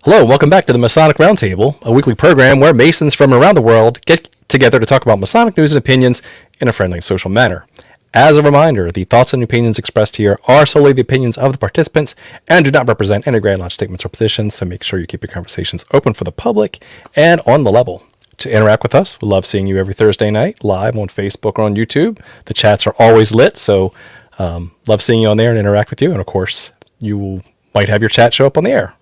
Hello, and welcome back to the Masonic Roundtable, a weekly program where Masons from around the world get together to talk about Masonic news and opinions in a friendly and social manner. As a reminder, the thoughts and opinions expressed here are solely the opinions of the participants and do not represent any grand lodge statements or positions, so make sure you keep your conversations open for the public and on the level. To interact with us, we love seeing you every Thursday night, live on Facebook or on YouTube. The chats are always lit, so love seeing you on there and interact with you. And of course, might have your chat show up on the air.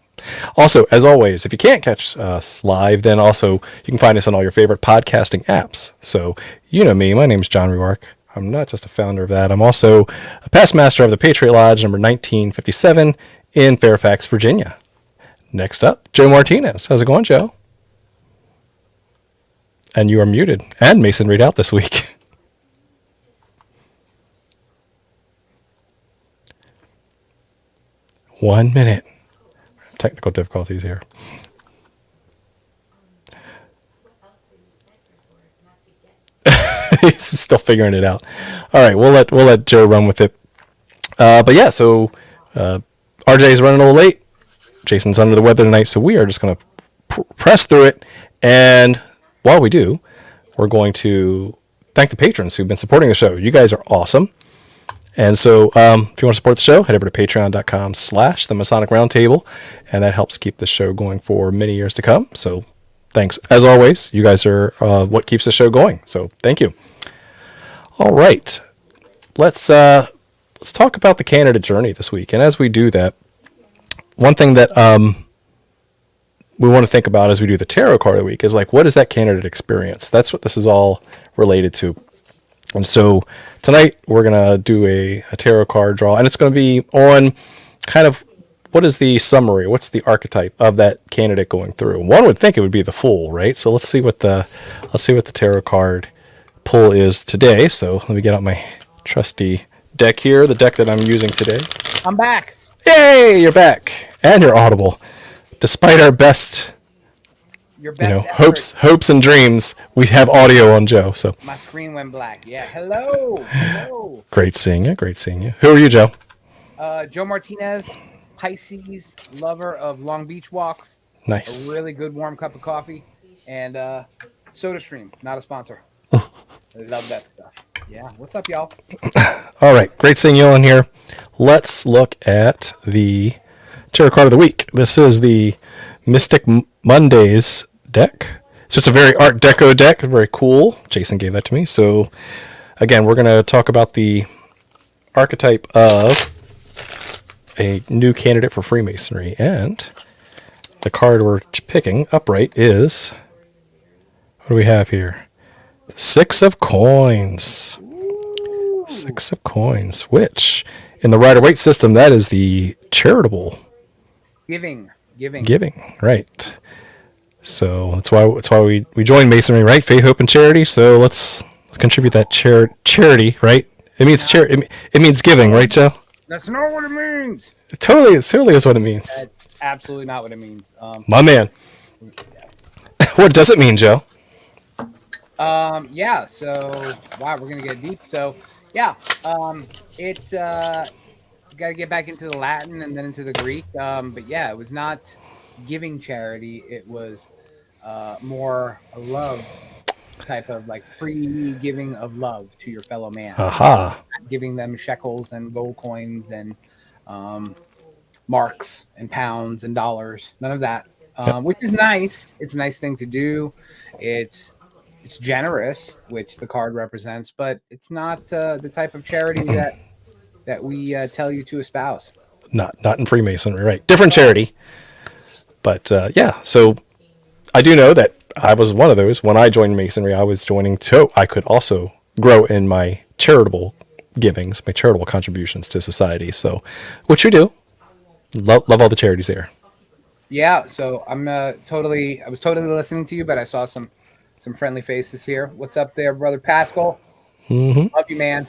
Also, as always, if you can't catch us live, then also you can find us on all your favorite podcasting apps. So, you know me, my name is John Rewark. I'm not just a founder of that. I'm also a past master of the Patriot Lodge number 1957 in Fairfax, Virginia. Next up, Joe Martinez. How's it going, Joe? And you are muted. And Mason read out this week. One minute. Technical difficulties here. He's still figuring it out. All right, we'll let Joe run with it. But yeah, so RJ's running a little late. Jason's under the weather tonight, so we are just going to press through it. And while we do, we're going to thank the patrons who've been supporting the show. You guys are awesome. And so if you want to support the show, head over to patreon.com/the Masonic Roundtable, and that helps keep the show going for many years to come. So thanks. As always, you guys are what keeps the show going. So thank you. All right. Let's talk about the candidate journey this week. And as we do that, one thing that we want to think about as we do the tarot card of the week is like, what is that candidate experience? That's what this is all related to. And so tonight we're going to do a tarot card draw, and it's going to be on kind of what is the summary, what's the archetype of that candidate going through. One would think it would be the Fool, right? So let's see what the tarot card pull is today. So let me get out my trusty deck here, the deck that I'm using today. I'm back. Yay, you're back. And you're audible. Despite our best hopes and dreams, we have audio on Joe. So my screen went black. Yeah. Hello. Great seeing you. Who are you, Joe? Joe Martinez, Pisces, lover of Long Beach walks. Nice. A really good warm cup of coffee, and SodaStream, not a sponsor. I love that stuff. Yeah. What's up, y'all? All right. Great seeing you on here. Let's look at the tarot card of the week. This is the Mystic Mondays deck. So it's a very Art Deco deck, very cool. Jason gave that to me. So again, we're going to talk about the archetype of a new candidate for Freemasonry. And the card we're picking upright is, what do we have here? Six of Coins. Six of Coins, which in the Rider-Waite system, that is the charitable Giving, right. So that's why we joined Masonry, right? Faith, hope, and charity. So let's contribute that charity, right? It means it means giving, right, Joe? That's not what it means. It totally is what it means. That's absolutely not what it means. My man. What does it mean, Joe? Yeah. So wow, we're gonna get deep. So yeah, got to get back into the Latin and then into the Greek. But yeah, it was not giving charity. It was more a love type of like free giving of love to your fellow man. Aha. Not giving them shekels and gold coins and marks and pounds and dollars. None of that, which is nice. It's a nice thing to do. It's generous, which the card represents, but it's not the type of charity that we tell you to espouse. Not in Freemasonry, right? Different charity. But yeah, so I do know that I was one of those. When I joined Masonry, I was joining so I could also grow in my charitable givings, my charitable contributions to society. So, which you do. Love all the charities there. Yeah, so I was totally listening to you, but I saw some friendly faces here. What's up there, brother Pascal? Mm-hmm. Love you, man.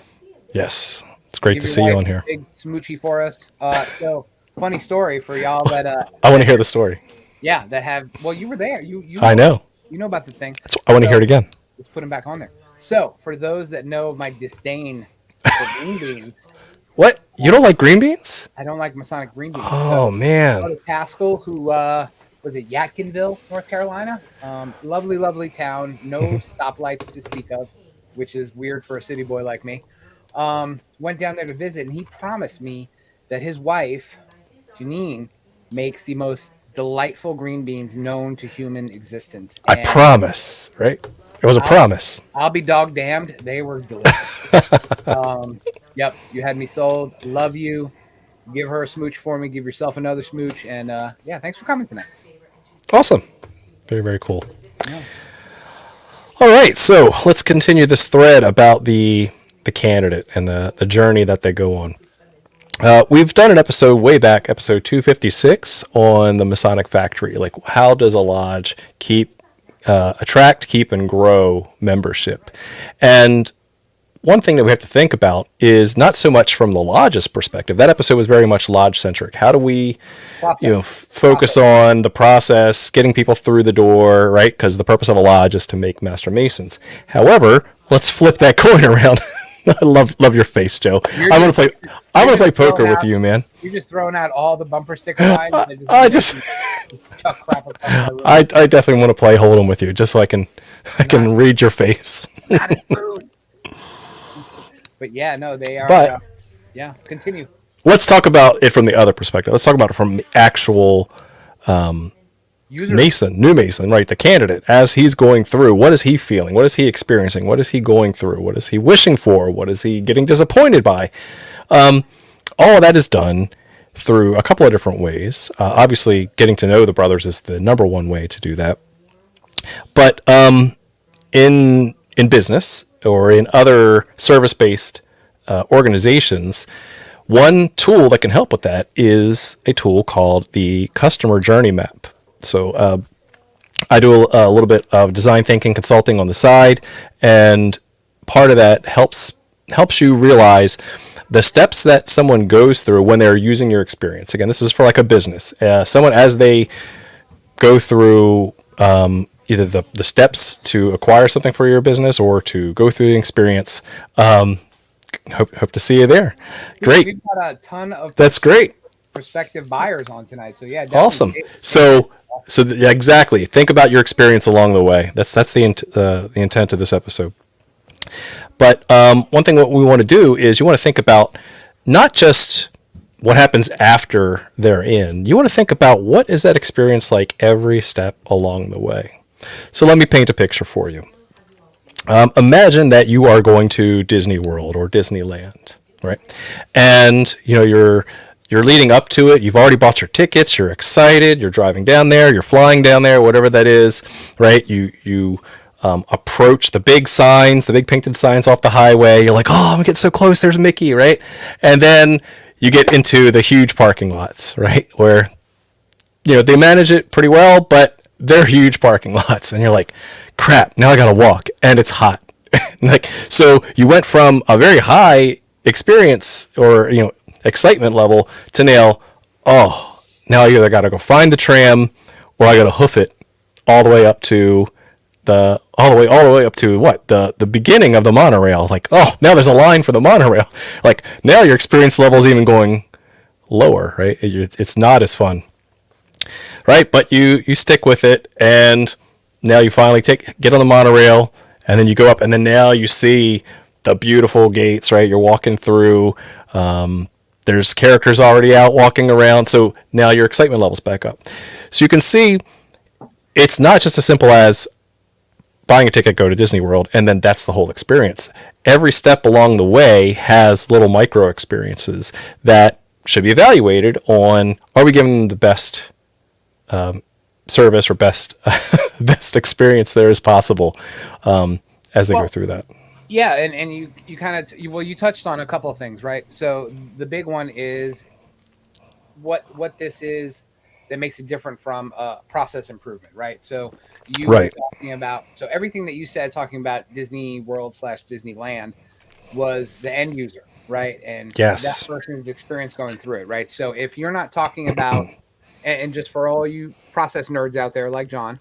Yes. It's great to see you on here. Big smoochie for us. So funny story for y'all that I want to hear the story. Yeah, that have you were there. You I know. You know about the thing. I want to hear it again. Let's put him back on there. So for those that know my disdain for green beans, What? You don't like green beans? I don't like Masonic green beans. Oh, man. Pascal, who was it Yadkinville, North Carolina? Lovely, lovely town. No stoplights to speak of, which is weird for a city boy like me. Went down there to visit, and he promised me that his wife, Janine, makes the most delightful green beans known to human existence. I And promise, right? It was a promise. I'll be dog damned. They were delicious. Yep, you had me sold. Love you. Give her a smooch for me. Give yourself another smooch. And yeah, thanks for coming tonight. Awesome. Very, very cool. Yeah. All right, so let's continue this thread about the candidate and the journey that they go on. We've done an episode way back, episode 256, on the Masonic Factory. Like, how does a lodge attract, keep, and grow membership? And one thing that we have to think about is not so much from the lodge's perspective. That episode was very much lodge-centric. How do we, focus on the process, getting people through the door, right? Because the purpose of a lodge is to make master masons. However, let's flip that coin around. I love your face, Joe. I'm gonna play poker with you, man. You're just throwing out all the bumper sticker lines. I definitely want to play hold'em with you, just so I can read your face. But yeah, no, they are. But yeah, continue. Let's talk about it from the other perspective. Let's talk about it from the actual new Mason, right? The candidate, as he's going through, what is he feeling? What is he experiencing? What is he going through? What is he wishing for? What is he getting disappointed by? All of that is done through a couple of different ways. Obviously, getting to know the brothers is the number one way to do that. But in business or in other service-based organizations, one tool that can help with that is a tool called the Customer Journey Map. So I do a little bit of design thinking consulting on the side, and part of that helps you realize the steps that someone goes through when they're using your experience. Again, this is for like a business. Someone, as they go through either the steps to acquire something for your business or to go through the experience, hope to see you there. Great. We've got a ton of prospective buyers on tonight. So yeah, definitely. Awesome. So exactly. Think about your experience along the way. That's the intent of this episode. But one thing what we want to do is you want to think about not just what happens after they're in. You want to think about what is that experience like every step along the way. So let me paint a picture for you. Imagine that you are going to Disney World or Disneyland, right? And you're leading up to it. You've already bought your tickets. You're excited. You're driving down there. You're flying down there. Whatever that is, right? You approach the big signs, the big painted signs off the highway. You're like, oh, I'm getting so close. There's Mickey, right? And then you get into the huge parking lots, right? Where they manage it pretty well, but they're huge parking lots, and you're like, crap, now I gotta walk, and it's hot. So you went from a very high experience or excitement level to now I either gotta go find the tram or I gotta hoof it all the way up to the beginning of the monorail. Like, oh, now there's a line for the monorail. Like, now your experience level is even going lower, right? It's not as fun. Right, but you stick with it, and now you finally get on the monorail, and then you go up, and then now you see the beautiful gates, right? You're walking through. There's characters already out walking around, so now your excitement level's back up. So you can see it's not just as simple as buying a ticket, go to Disney World, and then that's the whole experience. Every step along the way has little micro experiences that should be evaluated on, are we giving them the best service or best experience there as possible as they go through that. Yeah, and you kind of you touched on a couple of things, right? So the big one is what this is that makes it different from process improvement, right? So you were talking about, so everything that you said talking about Disney World / Disneyland was the end user, right? And that person's experience going through it, right? So if you're not talking about and just for all you process nerds out there like John,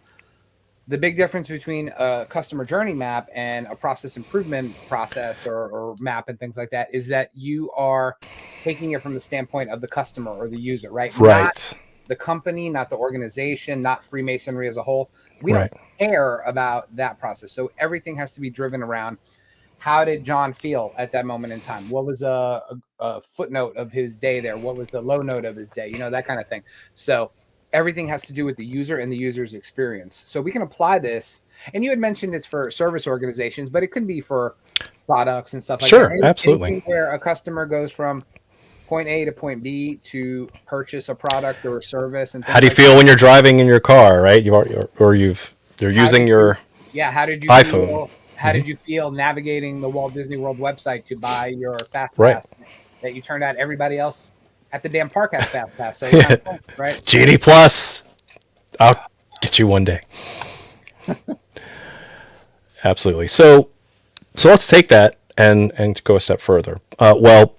the big difference between a customer journey map and a process improvement process or map and things like that is that you are taking it from the standpoint of the customer or the user, right? Right. the company, not the organization, not Freemasonry as a whole. We don't care about that process. So everything has to be driven around, how did John feel at that moment in time? What was a footnote of his day there? What was the low note of his day? That kind of thing. So everything has to do with the user and the user's experience. So we can apply this. And you had mentioned it's for service organizations, but it could be for products and stuff like that. Sure, absolutely. Where a customer goes from point A to point B to purchase a product or a service. And how do you feel when you're driving in your car, right? They're using your how did you iPhone. Feel, how did you feel navigating the Walt Disney World website to buy your Fast Pass that you turned out everybody else at the damn park had Fast Pass? So right, GD Plus, I'll get you one day. Absolutely. So let's take that and go a step further. Well,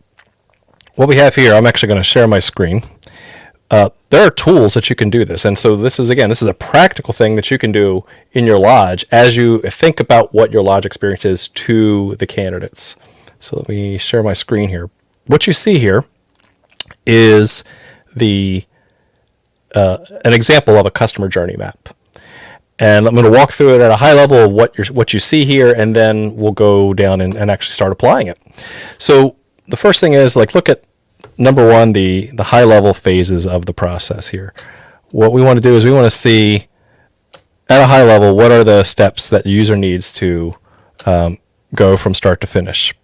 what we have here, I'm actually going to share my screen. There are tools that you can do this. And so this is a practical thing that you can do in your lodge as you think about what your lodge experience is to the candidates. So let me share my screen here. What you see here is an example of a customer journey map. And I'm going to walk through it at a high level of what you see here, and then we'll go down and actually start applying it. So the first thing is, look at number one, the high level phases of the process here. What we want to do is we want to see at a high level, what are the steps that the user needs to go from start to finish.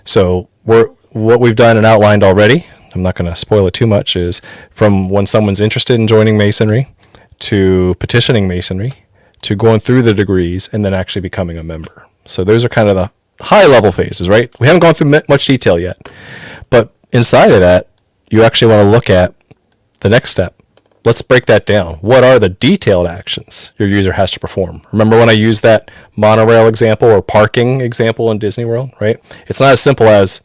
So what we've done and outlined already, I'm not going to spoil it too much, is from when someone's interested in joining Masonry to petitioning Masonry to going through the degrees and then actually becoming a member. So those are kind of the high level phases, right? We haven't gone through much detail yet, but inside of that, you actually want to look at the next step. Let's break that down. What are the detailed actions your user has to perform? Remember when I used that monorail example or parking example in Disney World, right? It's not as simple as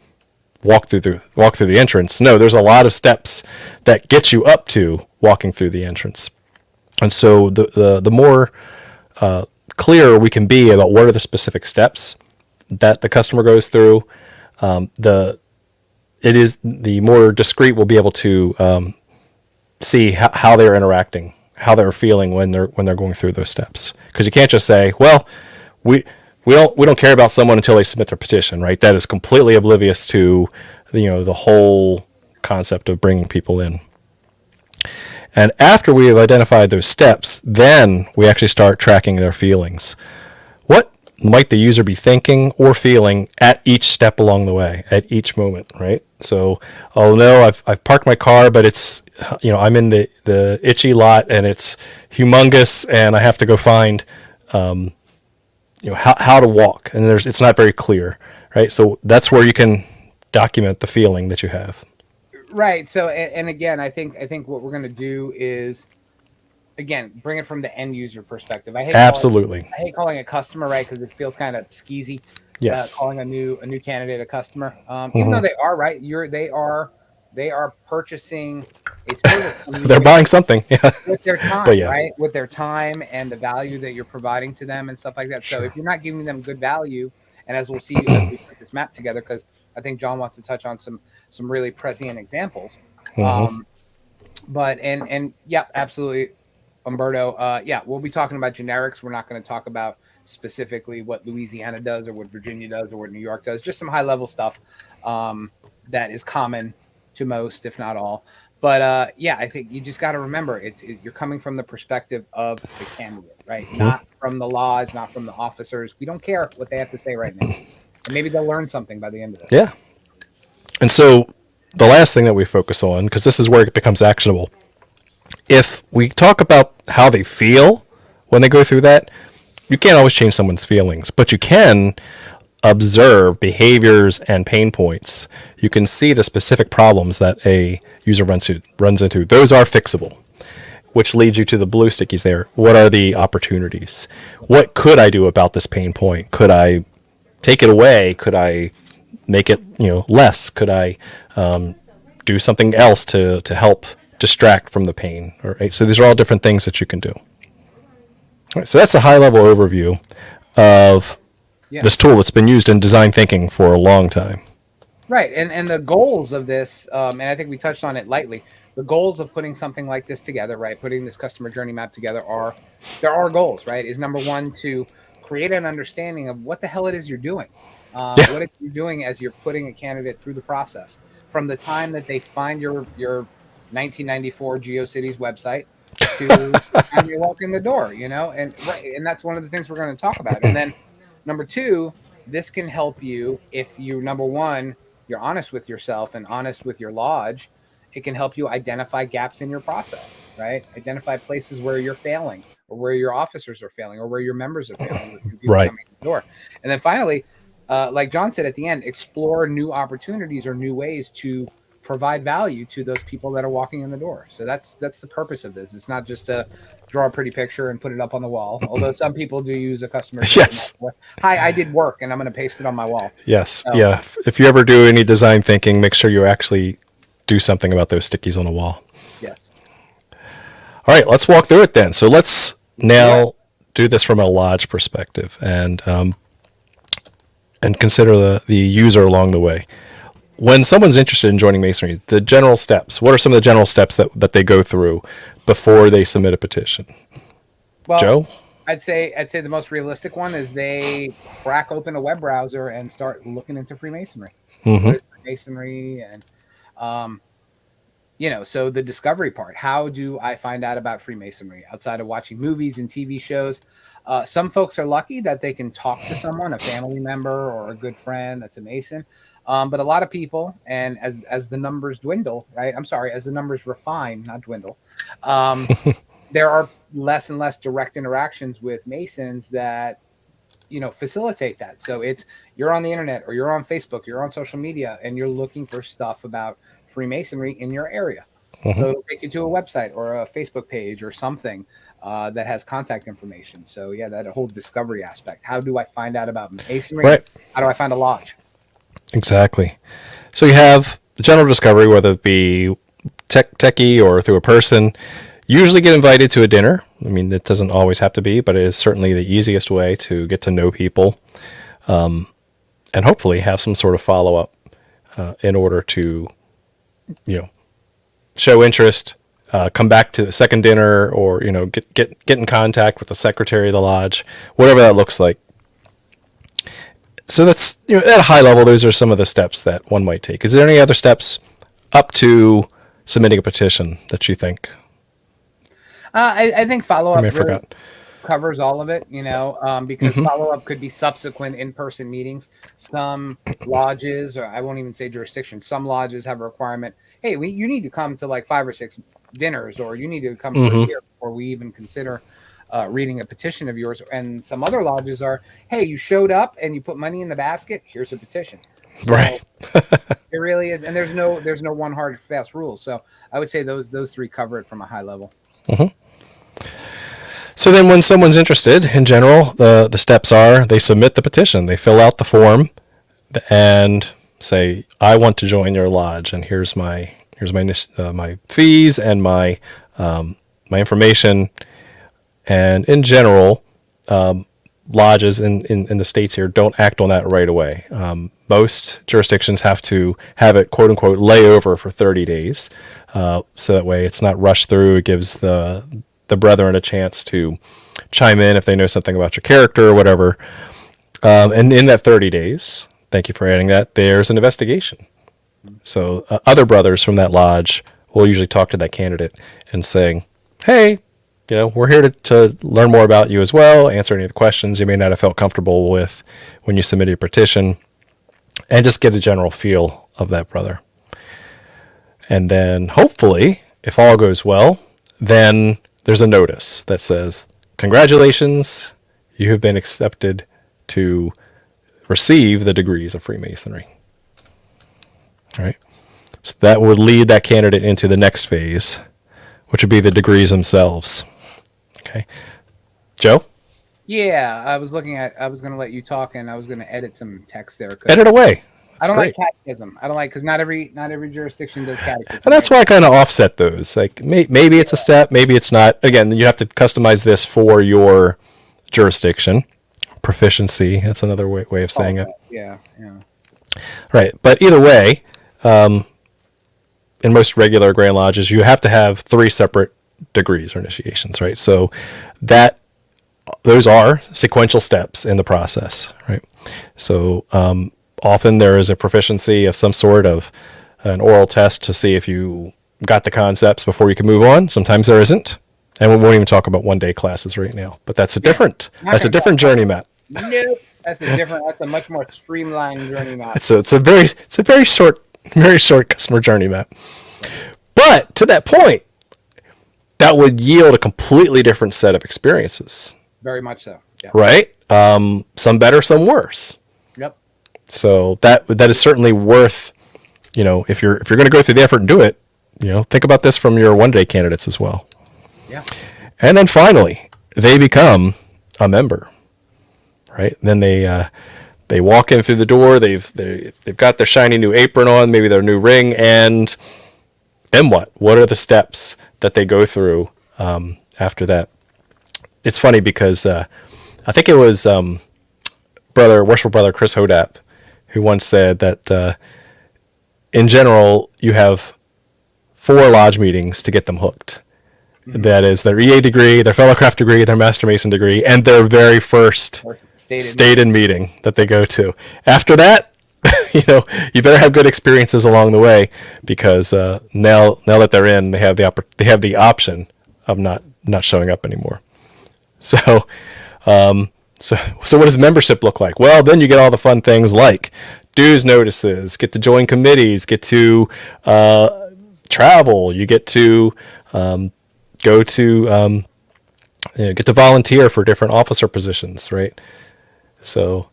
walk through the entrance. No, there's a lot of steps that get you up to walking through the entrance. And so the more clear we can be about what are the specific steps that the customer goes through, the more discreet we'll be able to see how they're interacting, how they're feeling when they're going through those steps. Because you can't just say, well, we don't care about someone until they submit their petition, right? That is completely oblivious to the whole concept of bringing people in. And after we have identified those steps, then we actually start tracking their feelings. What might the user be thinking or feeling at each step along the way, at each moment, right? So, oh no, I've parked my car, but it's, I'm in the itchy lot and it's humongous and I have to go find, how to walk. And it's not very clear, right? So that's where you can document the feeling that you have. Right. So, and again, I think what we're going to do is, again, bring it from the end user perspective. I hate calling a customer, right? Because it feels kind of skeezy. Yes. Calling a new candidate a customer, even though they are right. They are purchasing a service. They're buying something. Yeah. With their time, right? With their time and the value that you're providing to them and stuff like that. So if you're not giving them good value, and as we'll see as we put this map together, because I think John wants to touch on some really prescient examples. But yeah, absolutely, Umberto. We'll be talking about generics. We're not going to talk about specifically what Louisiana does or what Virginia does or what New York does. Just some high level stuff that is common to most, if not all. But I think you just got to remember, you're coming from the perspective of the candidate, right? Not from the lodge, not from the officers. We don't care what they have to say right now. And maybe they'll learn something by the end of it. Yeah. And so the last thing that we focus on, because this is where it becomes actionable, if we talk about how they feel when they go through that, you can't always change someone's feelings, but you can observe behaviors and pain points. You can see the specific problems that a user runs into. Those are fixable, which leads you to the blue stickies there. What are the opportunities? What could I do about this pain point? Could I take it away? Could I make it less? Could I do something else to help distract from the pain? Right? So these are all different things that you can do. All right, so that's a high level overview of this tool that's been used in design thinking for a long time. Right, and the goals of this, and I think we touched on it lightly. the goals of putting something like this together, right? Putting this customer journey map together there are goals, right? Is number one to create an understanding of what the hell it is you're doing. Yeah. What it you're doing as you're putting a candidate through the process from the time that they find your 1994 GeoCities website to the time you walk in the door, and that's one of the things we're going to talk about. And then number two, this can help you if you, number one, you're honest with yourself and honest with your lodge. It can help you identify gaps in your process, right? Identify places where you're failing, or where your officers are failing, or where your members are failing, with people Right. coming in the door. And then finally, like John said at the end, explore new opportunities or new ways to provide value to those people that are walking in the door. So that's the purpose of this. It's not just to draw a pretty picture and put it up on the wall, although some people do use a customer. Yes. Hi, I did work and I'm going to paste it on my wall. Yes. So, Yeah. If you ever do any design thinking, make sure you actually do something about those stickies on the wall. yes. All right, let's walk through it then. So let's now do this from a lodge perspective and consider the user along the way. When someone's interested in joining Masonry, the general steps, what are some of the general steps that they go through before they submit a petition? Well, Joe? I'd say the most realistic one is they crack open a web browser and start looking into Freemasonry. What is Freemasonry? And so the discovery part. How do I find out about Freemasonry outside of watching movies and TV shows? Some folks are lucky that they can talk to someone, a family member or a good friend that's a Mason. But a lot of people, and as the numbers dwindle, right? I'm sorry, as the numbers refine, not dwindle, there are less and less direct interactions with Masons that, facilitate that. So you're on the internet or you're on Facebook, you're on social media, and you're looking for stuff about Freemasonry in your area. So it'll take you to a website or a Facebook page or something that has contact information. So yeah, that whole discovery aspect. How do I find out about Masonry? Right. How do I find a lodge? Exactly. So you have the general discovery, whether it be techie or through a person. Usually get invited to a dinner. I mean, it doesn't always have to be, but it is certainly the easiest way to get to know people, and hopefully have some sort of follow-up in order to, show interest, come back to the second dinner, or get in contact with the secretary of the lodge, whatever that looks like. So that's, at a high level, those are some of the steps that one might take. Is there any other steps up to submitting a petition that you think? I think follow-up really covers all of it, because follow-up could be subsequent in-person meetings. Some lodges, or I won't even say jurisdiction, some lodges have a requirement, hey, you need to come to like 5 or 6 dinners, or you need to come to a year before we even consider reading a petition of yours. And some other lodges are, hey, you showed up and you put money in the basket, here's a petition. So right. It really is. And there's no one hard fast rule. So I would say those three cover it from a high level. So then when someone's interested, in general, the steps are they submit the petition, they fill out the form and say, I want to join your lodge, and here's my my fees and my information. And in general, lodges in the states here don't act on that right away. Most jurisdictions have to have it, quote unquote, lay over for 30 days. So that way it's not rushed through. It gives the brethren a chance to chime in if they know something about your character or whatever. And in that 30 days, thank you for adding that, there's an investigation. So other brothers from that lodge will usually talk to that candidate and saying, hey, we're here to learn more about you as well, answer any of the questions you may not have felt comfortable with when you submitted your petition, and just get a general feel of that brother. And then hopefully, if all goes well, then there's a notice that says, congratulations, you have been accepted to receive the degrees of Freemasonry. All right. So that would lead that candidate into the next phase, which would be the degrees themselves. Okay. Joe? Yeah, I was going to let you talk, and I was going to edit some text there. Edit away. I don't like catechism. I don't like, because not every jurisdiction does catechism. And that's why I kind of offset those. Like maybe it's a step, maybe it's not. Again, you have to customize this for your jurisdiction. Proficiency. That's another way of saying it. Yeah. Right. But either way, in most regular Grand Lodges, you have to have 3 separate degrees or initiations, right? So that those are sequential steps in the process, right? So often there is a proficiency of some sort of an oral test to see if you got the concepts before you can move on. Sometimes there isn't, and we won't even talk about 1-day classes right now. But that's a different journey map. Nope, that's a much more streamlined journey map. It's a very short customer journey map. But to that point, that would yield a completely different set of experiences. Very much so. Yeah. Right? Some better, some worse. Yep. So that is certainly worth, if you're going to go through the effort and do it, think about this from your 1-day candidates as well. Yeah. And then finally, they become a member, right? Then they walk in through the door. They've got their shiny new apron on, maybe their new ring, and then what? What are the steps that they go through after that? It's funny because I think it was worshipful brother Chris Hodap who once said that in general you have 4 lodge meetings to get them hooked. Mm-hmm. That is their EA degree, their fellowcraft degree, their Master Mason degree, and their very first stated meeting that they go to. After that, you better have good experiences along the way, because now that they're in, they have the option of not showing up anymore. So what does membership look like? Well, then you get all the fun things like dues notices, get to join committees, get to travel, you get to go to get to volunteer for different officer positions, right? So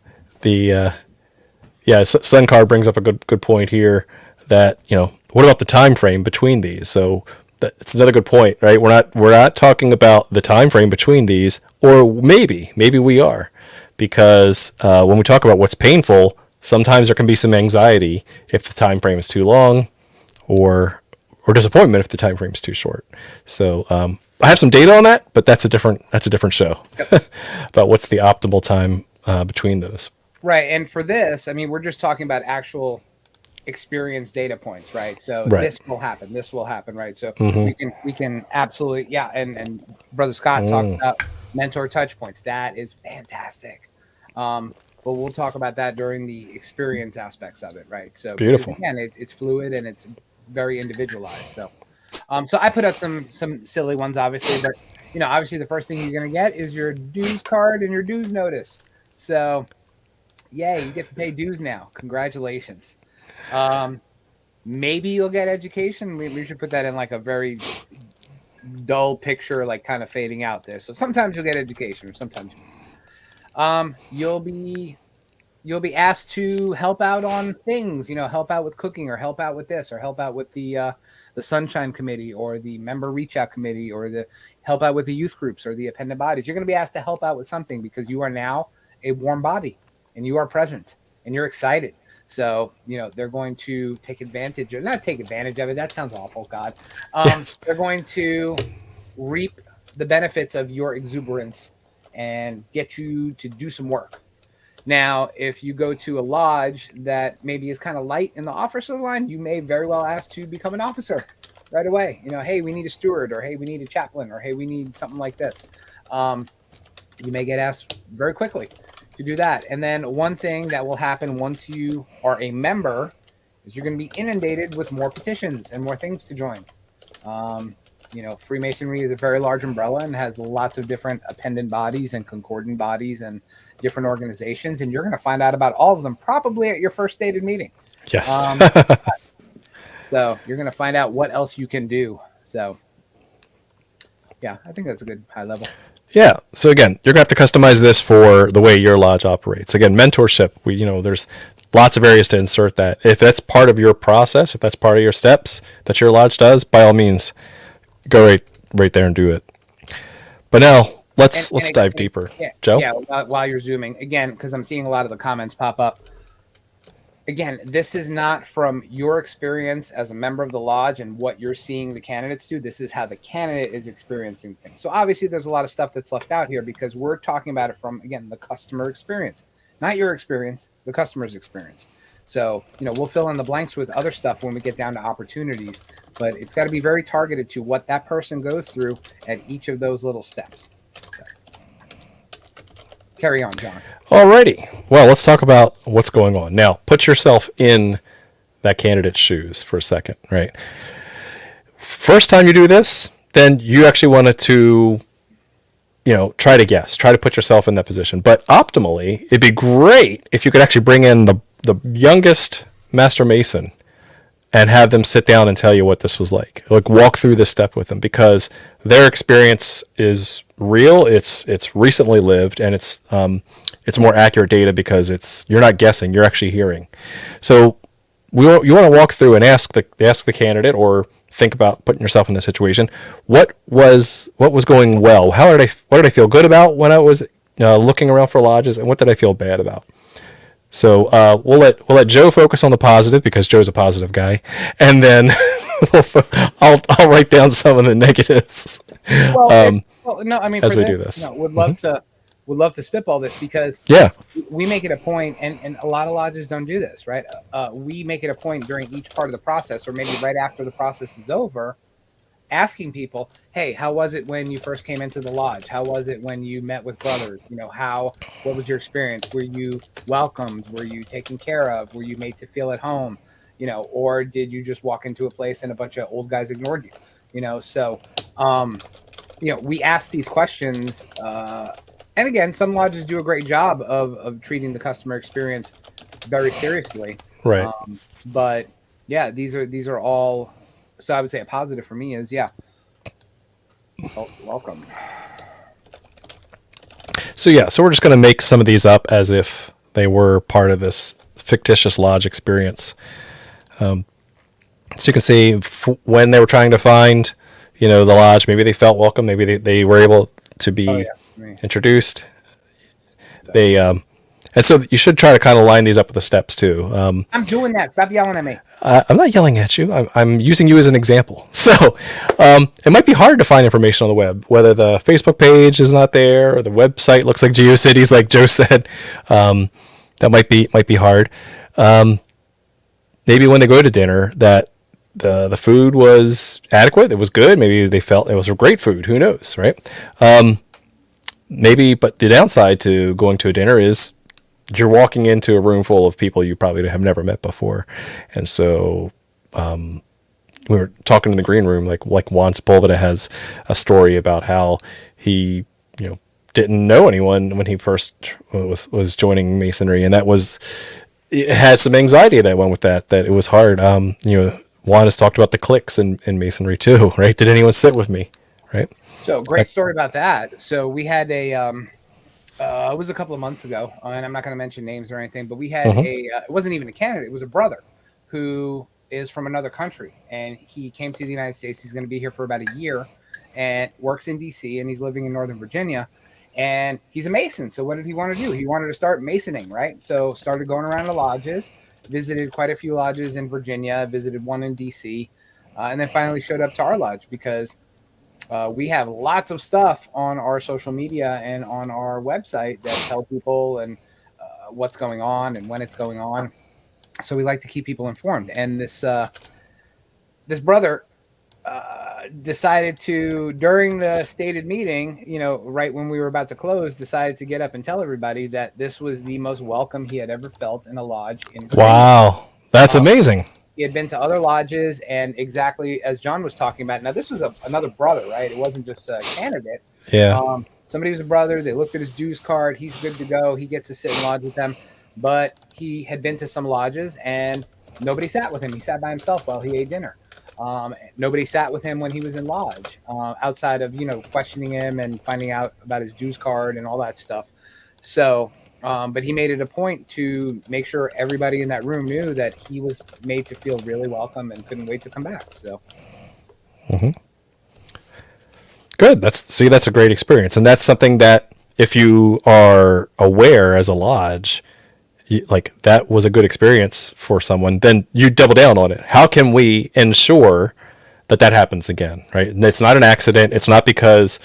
Sun Card brings up a good point here that, what about the time frame between these? So it's another good point, right? We're not talking about the time frame between these, or maybe we are, because when we talk about what's painful, sometimes there can be some anxiety if the time frame is too long, or disappointment if the time frame is too short. So I have some data on that, but that's a different show. Yep. About what's the optimal time between those. Right, and for this, we're just talking about actual experience data points, right? So this will happen, right? So we can absolutely, and Brother Scott talked about mentor touch points. That is fantastic. But we'll talk about that during the experience aspects of it, right? So beautiful. Again, it's fluid and it's very individualized. So I put up some silly ones, obviously, but obviously the first thing you're gonna get is your dues card and your dues notice. So yay, you get to pay dues now. Congratulations. Maybe you'll get education. We should put that in like a very dull picture, like kind of fading out there. So sometimes you'll get education, or sometimes you'll be asked to help out on things, help out with cooking, or help out with this, or help out with the Sunshine Committee, or the member reach out committee, or the help out with the youth groups or the appendant bodies. You're going to be asked to help out with something because you are now a warm body and you are present and you're excited. So, they're going to take advantage of, not take advantage of it. That sounds awful, God. Yes. They're going to reap the benefits of your exuberance and get you to do some work. Now, if you go to a lodge that maybe is kind of light in the officer line, you may very well ask to become an officer right away. Hey, we need a steward, or hey, we need a chaplain, or hey, we need something like this. You may get asked very quickly to do that. And then one thing that will happen once you are a member is you're going to be inundated with more petitions and more things to join. Freemasonry is a very large umbrella and has lots of different appendant bodies and concordant bodies and different organizations, and you're going to find out about all of them probably at your first stated meeting. Yes. So you're going to find out what else you can do. So yeah, I think that's a good high level. Yeah. So again, you're going to have to customize this for the way your lodge operates. Again, mentorship, there's lots of areas to insert that. If that's part of your process, if that's part of your steps that your lodge does, by all means, go right there and do it. But now let's dive deeper. Yeah, Joe? Yeah, while you're zooming, again, because I'm seeing a lot of the comments pop up. Again, this is not from your experience as a member of the lodge and what you're seeing the candidates do. This is how the candidate is experiencing things. So obviously there's a lot of stuff that's left out here because we're talking about it from, again, the customer experience. Not your experience, the customer's experience. So, we'll fill in the blanks with other stuff when we get down to opportunities, but it's got to be very targeted to what that person goes through at each of those little steps. So, carry on, John. Alrighty. Well, let's talk about what's going on. Now, put yourself in that candidate's shoes for a second, right? First time you do this, then you actually wanted to, try to guess, try to put yourself in that position. But optimally, it'd be great if you could actually bring in the youngest Master Mason and have them sit down and tell you what this was like walk through this step with them, because their experience is real. It's recently lived, and it's more accurate data because you're not guessing, you're actually hearing. So you want to walk through and ask the candidate, or think about putting yourself in this situation. What was going well? What did I feel good about when I was looking around for lodges, and what did I feel bad about? So we'll let Joe focus on the positive, because Joe's a positive guy, and then I'll write down some of the negatives. Well, no, I mean, as we do this, would love to spitball this, because we make it a point, and a lot of lodges don't do this, right? We make it a point during each part of the process, or maybe right after the process is over, asking people, hey, how was it when you first came into the lodge? How was it when you met with brothers? What was your experience? Were you welcomed? Were you taken care of? Were you made to feel at home? Or did you just walk into a place and a bunch of old guys ignored you? So, we ask these questions, and again, some lodges do a great job of treating the customer experience very seriously. Right. But yeah, these are all. So I would say a positive for me is, welcome. So we're just going to make some of these up as if they were part of this fictitious lodge experience. So you can see when they were trying to find, the lodge, maybe they felt welcome, maybe they were able to be introduced. And so you should try to kind of line these up with the steps too. I'm doing that. Stop yelling at me. I'm not yelling at you. I'm using you as an example. So it might be hard to find information on the web, whether the Facebook page is not there or the website looks like GeoCities, like Joe said. That might be hard. Maybe when they go to dinner, that the food was adequate. It was good. Maybe they felt it was a great food. Who knows, right? Maybe, but the downside to going to a dinner is you're walking into a room full of people you probably have never met before. And so we were talking in the green room, like Juan Sepulveda has a story about how he, didn't know anyone when he first was joining Masonry. And it had some anxiety that went with that it was hard. Juan has talked about the cliques in Masonry too, right? Did anyone sit with me, right? So great story about that. So we had it was a couple of months ago, and I'm not going to mention names or anything, but we had it wasn't even a candidate. It was a brother who is from another country, and he came to the United States. He's going to be here for about a year and works in DC, and he's living in Northern Virginia, and he's a Mason. So what did he want to do? He wanted to start Masoning, right? So started going around to lodges, visited quite a few lodges in Virginia, visited one in DC, and then finally showed up to our lodge because we have lots of stuff on our social media and on our website that tell people and what's going on and when it's going on. So we like to keep people informed. And this brother decided to, during the stated meeting, right when we were about to close, decided to get up and tell everybody that this was the most welcome he had ever felt in a lodge in Virginia. Wow, that's amazing. He had been to other lodges, and exactly as John was talking about. Now, this was another brother, right? It wasn't just a candidate. Yeah. Somebody was a brother. They looked at his dues card. He's good to go. He gets to sit in lodge with them. But he had been to some lodges, and nobody sat with him. He sat by himself while he ate dinner. Nobody sat with him when he was in lodge, outside of, questioning him and finding out about his dues card and all that stuff. So... but he made it a point to make sure everybody in that room knew that he was made to feel really welcome and couldn't wait to come back. So, Good. That's a great experience. And that's something that if you are aware as a lodge, that was a good experience for someone, then you double down on it. How can we ensure that happens again, right? And it's not an accident. It's not because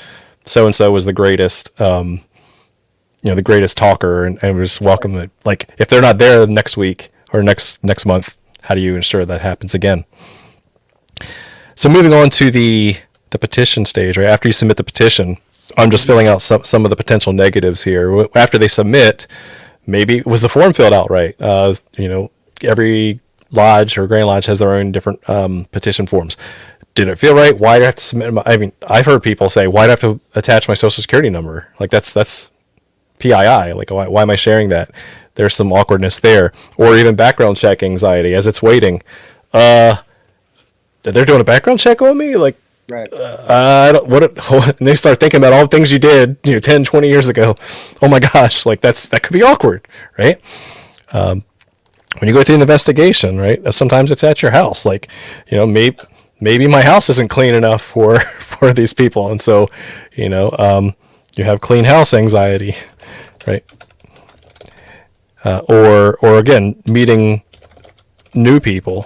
so-and-so was the greatest, the greatest talker and we just welcome it. Like if they're not there next week or next month, how do you ensure that happens again? So moving on to the petition stage, right? After you submit the petition, I'm just filling out some of the potential negatives here. After they submit, maybe was the form filled out right? Every lodge or Grand Lodge has their own different petition forms. Did it feel right? Why do I have to submit? I've heard people say, why do I have to attach my social security number? Like that's PII. Like why am I sharing that? There's some awkwardness there, or even background check anxiety as it's waiting. They're doing a background check on me, like. Right. And they start thinking about all the things you did, 10, 20 years ago. Oh my gosh, like that could be awkward, right? When you go through an investigation, right? Sometimes it's at your house. Like, maybe my house isn't clean enough for these people, and so, you have clean house anxiety, right? Or again, meeting new people.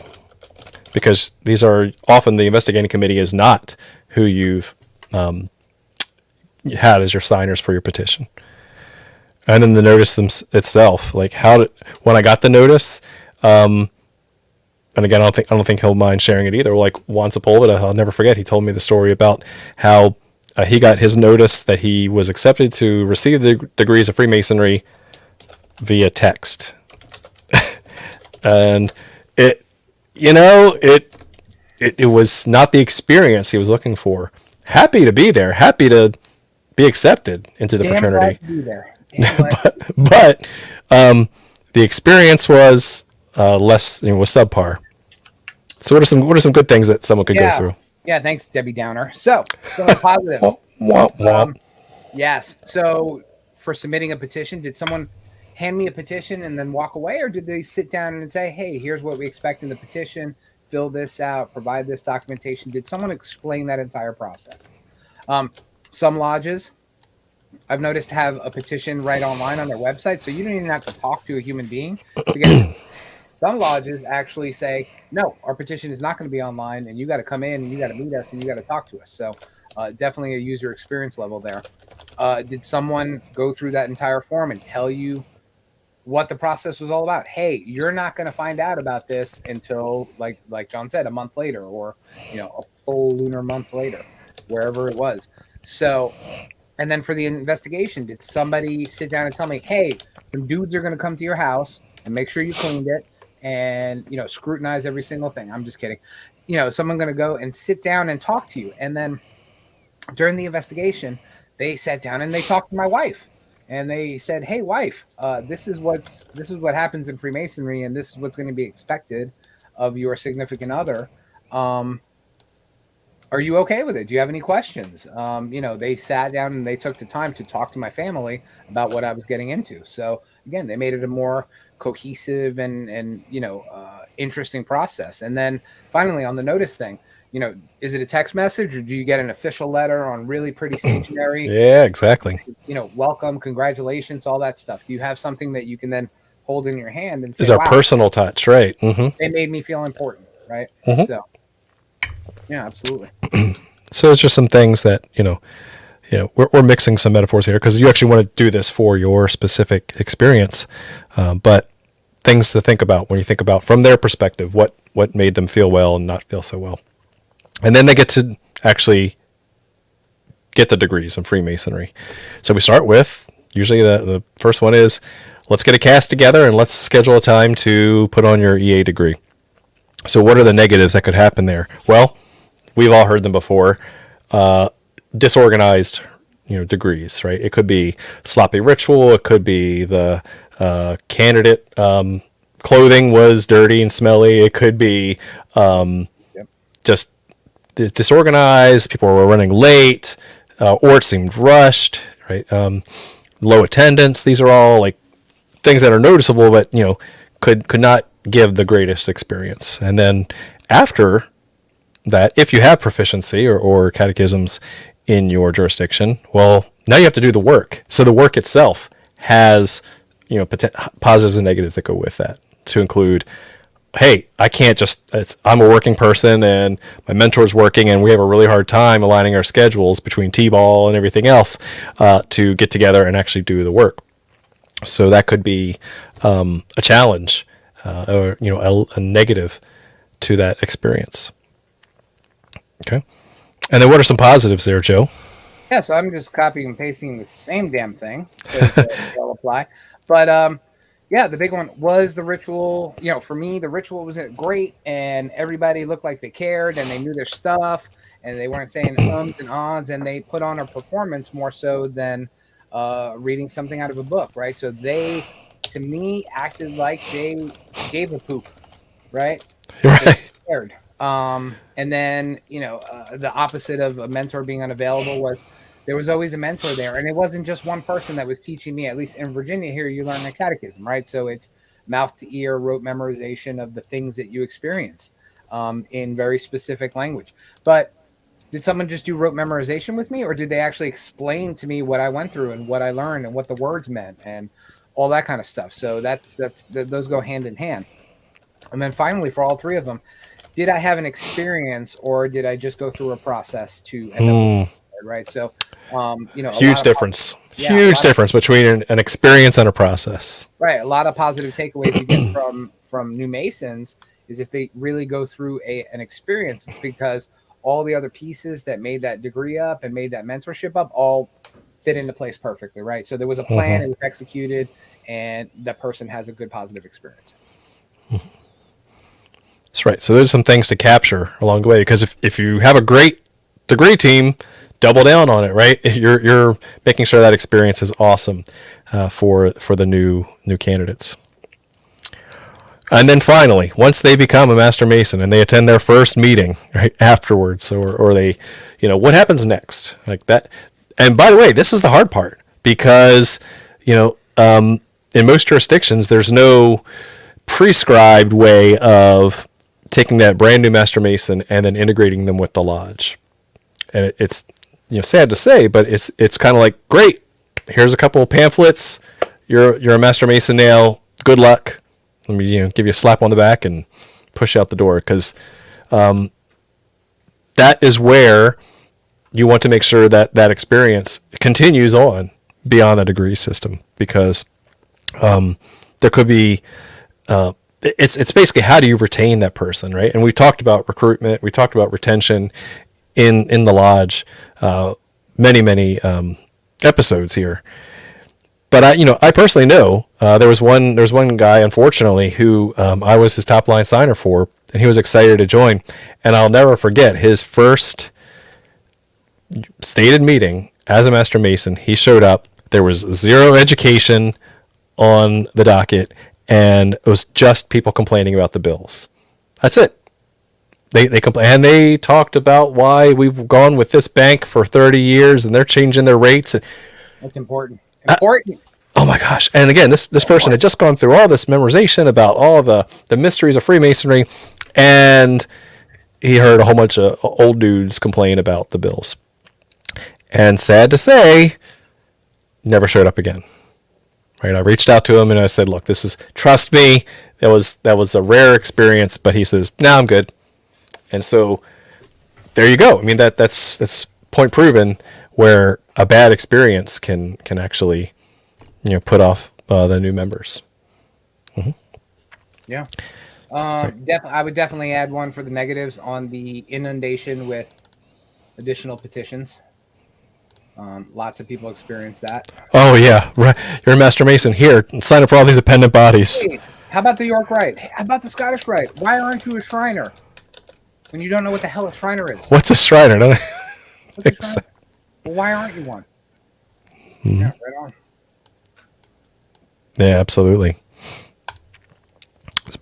Because these are often the investigating committee is not who you've had as your signers for your petition. And then the notice itself, like when I got the notice, and again, I don't think he'll mind sharing it either. Like Juan Sepulveda, I'll never forget. He told me the story about how he got his notice that he was accepted to receive the degrees of Freemasonry via text, and it was not the experience he was looking for. Happy to be there, happy to be accepted into the fraternity. Glad to be there. but the experience was less, was subpar. So what are some good things that someone could go through? Yeah, thanks, Debbie Downer. So some positives. Yes. So for submitting a petition, did someone hand me a petition and then walk away, or did they sit down and say, hey, here's what we expect in the petition, fill this out, provide this documentation? Did someone explain that entire process? Some lodges I've noticed have a petition right online on their website, so you don't even have to talk to a human being to get it. Some lodges actually say, no, our petition is not going to be online, and you got to come in and you got to meet us and you got to talk to us. So definitely a user experience level there. Did someone go through that entire form and tell you what the process was all about? Hey, you're not going to find out about this until, like John said, a month later, or a full lunar month later, wherever it was. So, and then for the investigation, did somebody sit down and tell me, hey, some dudes are going to come to your house and make sure you cleaned it and scrutinize every single thing? I'm just kidding. Someone going to go and sit down and talk to you. And then during the investigation, they sat down and they talked to my wife. And they said, hey, wife, this is what happens in Freemasonry, and this is what's going to be expected of your significant other. Are you okay with it? Do you have any questions? They sat down and they took the time to talk to my family about what I was getting into. So, again, they made it a more cohesive and interesting process. And then finally, on the notice thing, is it a text message, or do you get an official letter on really pretty stationery? Yeah, exactly. Welcome, congratulations, all that stuff. Do you have something that you can then hold in your hand and say, is our personal touch, right? Mm-hmm. They made me feel important, right? Mm-hmm. So, yeah, absolutely. So it's just some things that, we're mixing some metaphors here because you actually want to do this for your specific experience. But things to think about when you think about from their perspective, what made them feel well and not feel so well. And then they get to actually get the degrees in Freemasonry. So we start with, usually the first one is, let's get a cast together and let's schedule a time to put on your EA degree. So what are the negatives that could happen there? Well, we've all heard them before. Disorganized, degrees, right? It could be sloppy ritual. It could be the candidate clothing was dirty and smelly. It could be just disorganized. People were running late, or it seemed rushed, right? Low attendance. These are all like things that are noticeable, but could not give the greatest experience. And then after that, if you have proficiency or catechisms in your jurisdiction, well, now you have to do the work. So the work itself has, positives and negatives that go with that, to include, hey, I can't I'm a working person and my mentor's working and we have a really hard time aligning our schedules between T-ball and everything else to get together and actually do the work. So that could be a challenge or a negative to that experience. Okay, and then what are some positives there, Joe? Yeah, so I'm just copying and pasting the same damn thing. They'll apply. But yeah, the big one was the ritual. For me, the ritual was great, and everybody looked like they cared and they knew their stuff, and they weren't saying ums and ahs, and they put on a performance more so than reading something out of a book, right? So they, to me, acted like they gave a poop, right? They Right. cared. And then the opposite of a mentor being unavailable was there was always a mentor there, and it wasn't just one person that was teaching me. At least in Virginia, here you learn the catechism, right? So it's mouth to ear, rote memorization of the things that you experience in very specific language. But did someone just do rote memorization with me, or did they actually explain to me what I went through and what I learned and what the words meant and all that kind of stuff? So those go hand in hand. And then finally, for all three of them, did I have an experience or did I just go through a process to end up with it, right? So, Huge difference. Huge difference between an experience and a process. Right. A lot of positive takeaways you get from new Masons is if they really go through an experience, because all the other pieces that made that degree up and made that mentorship up all fit into place perfectly, right? So there was a plan, it was executed, and that person has a good positive experience. That's right. So there's some things to capture along the way, because if you have a great degree team, double down on it, right? You're making sure that experience is awesome for the new candidates. And then finally, once they become a Master Mason and they attend their first meeting right afterwards, or they, what happens next? Like that. And by the way, this is the hard part, because in most jurisdictions there's no prescribed way of taking that brand new Master Mason and then integrating them with the lodge. And it's sad to say, but it's kind of like, great, here's a couple of pamphlets, you're a Master Mason now, good luck. Let me give you a slap on the back and push out the door, because that is where you want to make sure that that experience continues on beyond the degree system, because there could be it's basically, how do you retain that person, right? And we talked about recruitment, we talked about retention in the lodge, many episodes here. But I personally know there was one guy, unfortunately, who I was his top line signer for, and he was excited to join. And I'll never forget his first stated meeting as a Master Mason. He showed up. There was zero education on the docket, and it was just people complaining about the bills. That's it. They complain, and they talked about why we've gone with this bank for 30 years and they're changing their rates. That's important. Important. Oh my gosh. And again, this person had just gone through all this memorization about all the mysteries of Freemasonry, and he heard a whole bunch of old dudes complain about the bills. And sad to say, never showed up again. Right? I reached out to him and I said, look, trust me, that was a rare experience, but he says, "No, I'm good." And so there you go. I mean, that's point proven, where a bad experience can actually put off the new members. Mm-hmm. Yeah. I would definitely add one for the negatives on the inundation with additional petitions. Lots of people experience that. Oh yeah, right. You're a Master Mason, here, sign up for all these appendant bodies. Hey, how about the York Rite? How about the Scottish Rite? Why aren't you a Shriner when you don't know what the hell a Shriner is? What's a Shriner? What's a Shriner? Well, why aren't you one? Mm-hmm. Yeah, right on. Yeah, absolutely.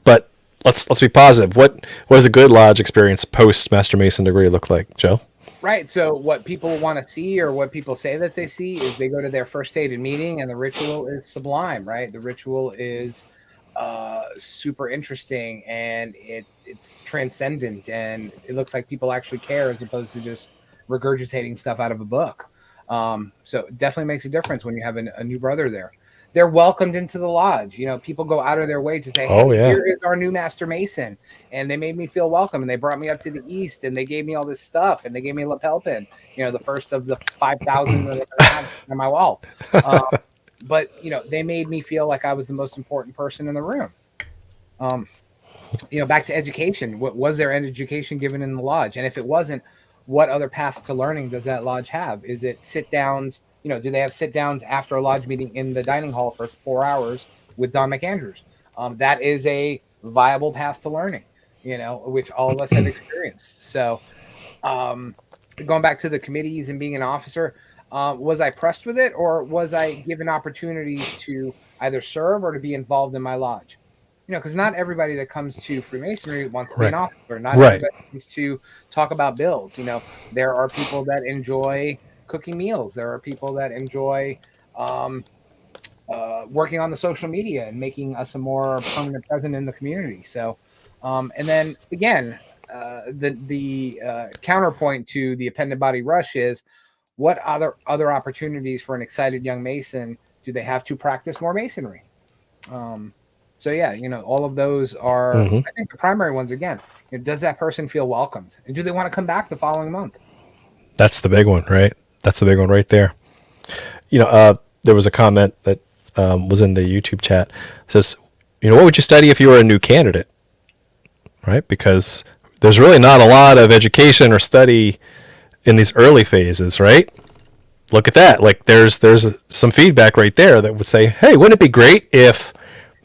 But let's be positive. What does a good lodge experience post Master Mason degree look like, Joe? Right. So what people want to see, or what people say that they see, is they go to their first stated meeting and the ritual is sublime, right? The ritual is super interesting, and it's transcendent, and it looks like people actually care, as opposed to just regurgitating stuff out of a book. So it definitely makes a difference when you have a new brother there. They're welcomed into the lodge. People go out of their way to say, "Hey, here is our new Master Mason," and they made me feel welcome. And they brought me up to the east, and they gave me all this stuff, and they gave me a lapel pin. The first of the 5,000 that I have on my wall. But they made me feel like I was the most important person in the room. Back to education. What was there an education given in the lodge? And if it wasn't, what other paths to learning does that lodge have? Is it sit downs? Do they have sit downs after a lodge meeting in the dining hall for 4 hours with Don McAndrews? That is a viable path to learning, which all of us have experienced. So, going back to the committees and being an officer, was I pressed with it, or was I given opportunities to either serve or to be involved in my lodge? Because not everybody that comes to Freemasonry wants to be an officer. Not everybody wants to talk about bills. There are people that enjoy cooking meals. There are people that enjoy working on the social media and making us a more permanent presence in the community. So, and then again, the counterpoint to the appended body rush is, what other opportunities for an excited young Mason do they have to practice more Masonry? So yeah, all of those are, I think, the primary ones. Again, does that person feel welcomed, and do they want to come back the following month? That's the big one, right? That's the big one right there. There was a comment that was in the YouTube chat. It says, what would you study if you were a new candidate? Right? Because there's really not a lot of education or study in these early phases, right? Look at that. Like there's some feedback right there that would say, hey, wouldn't it be great if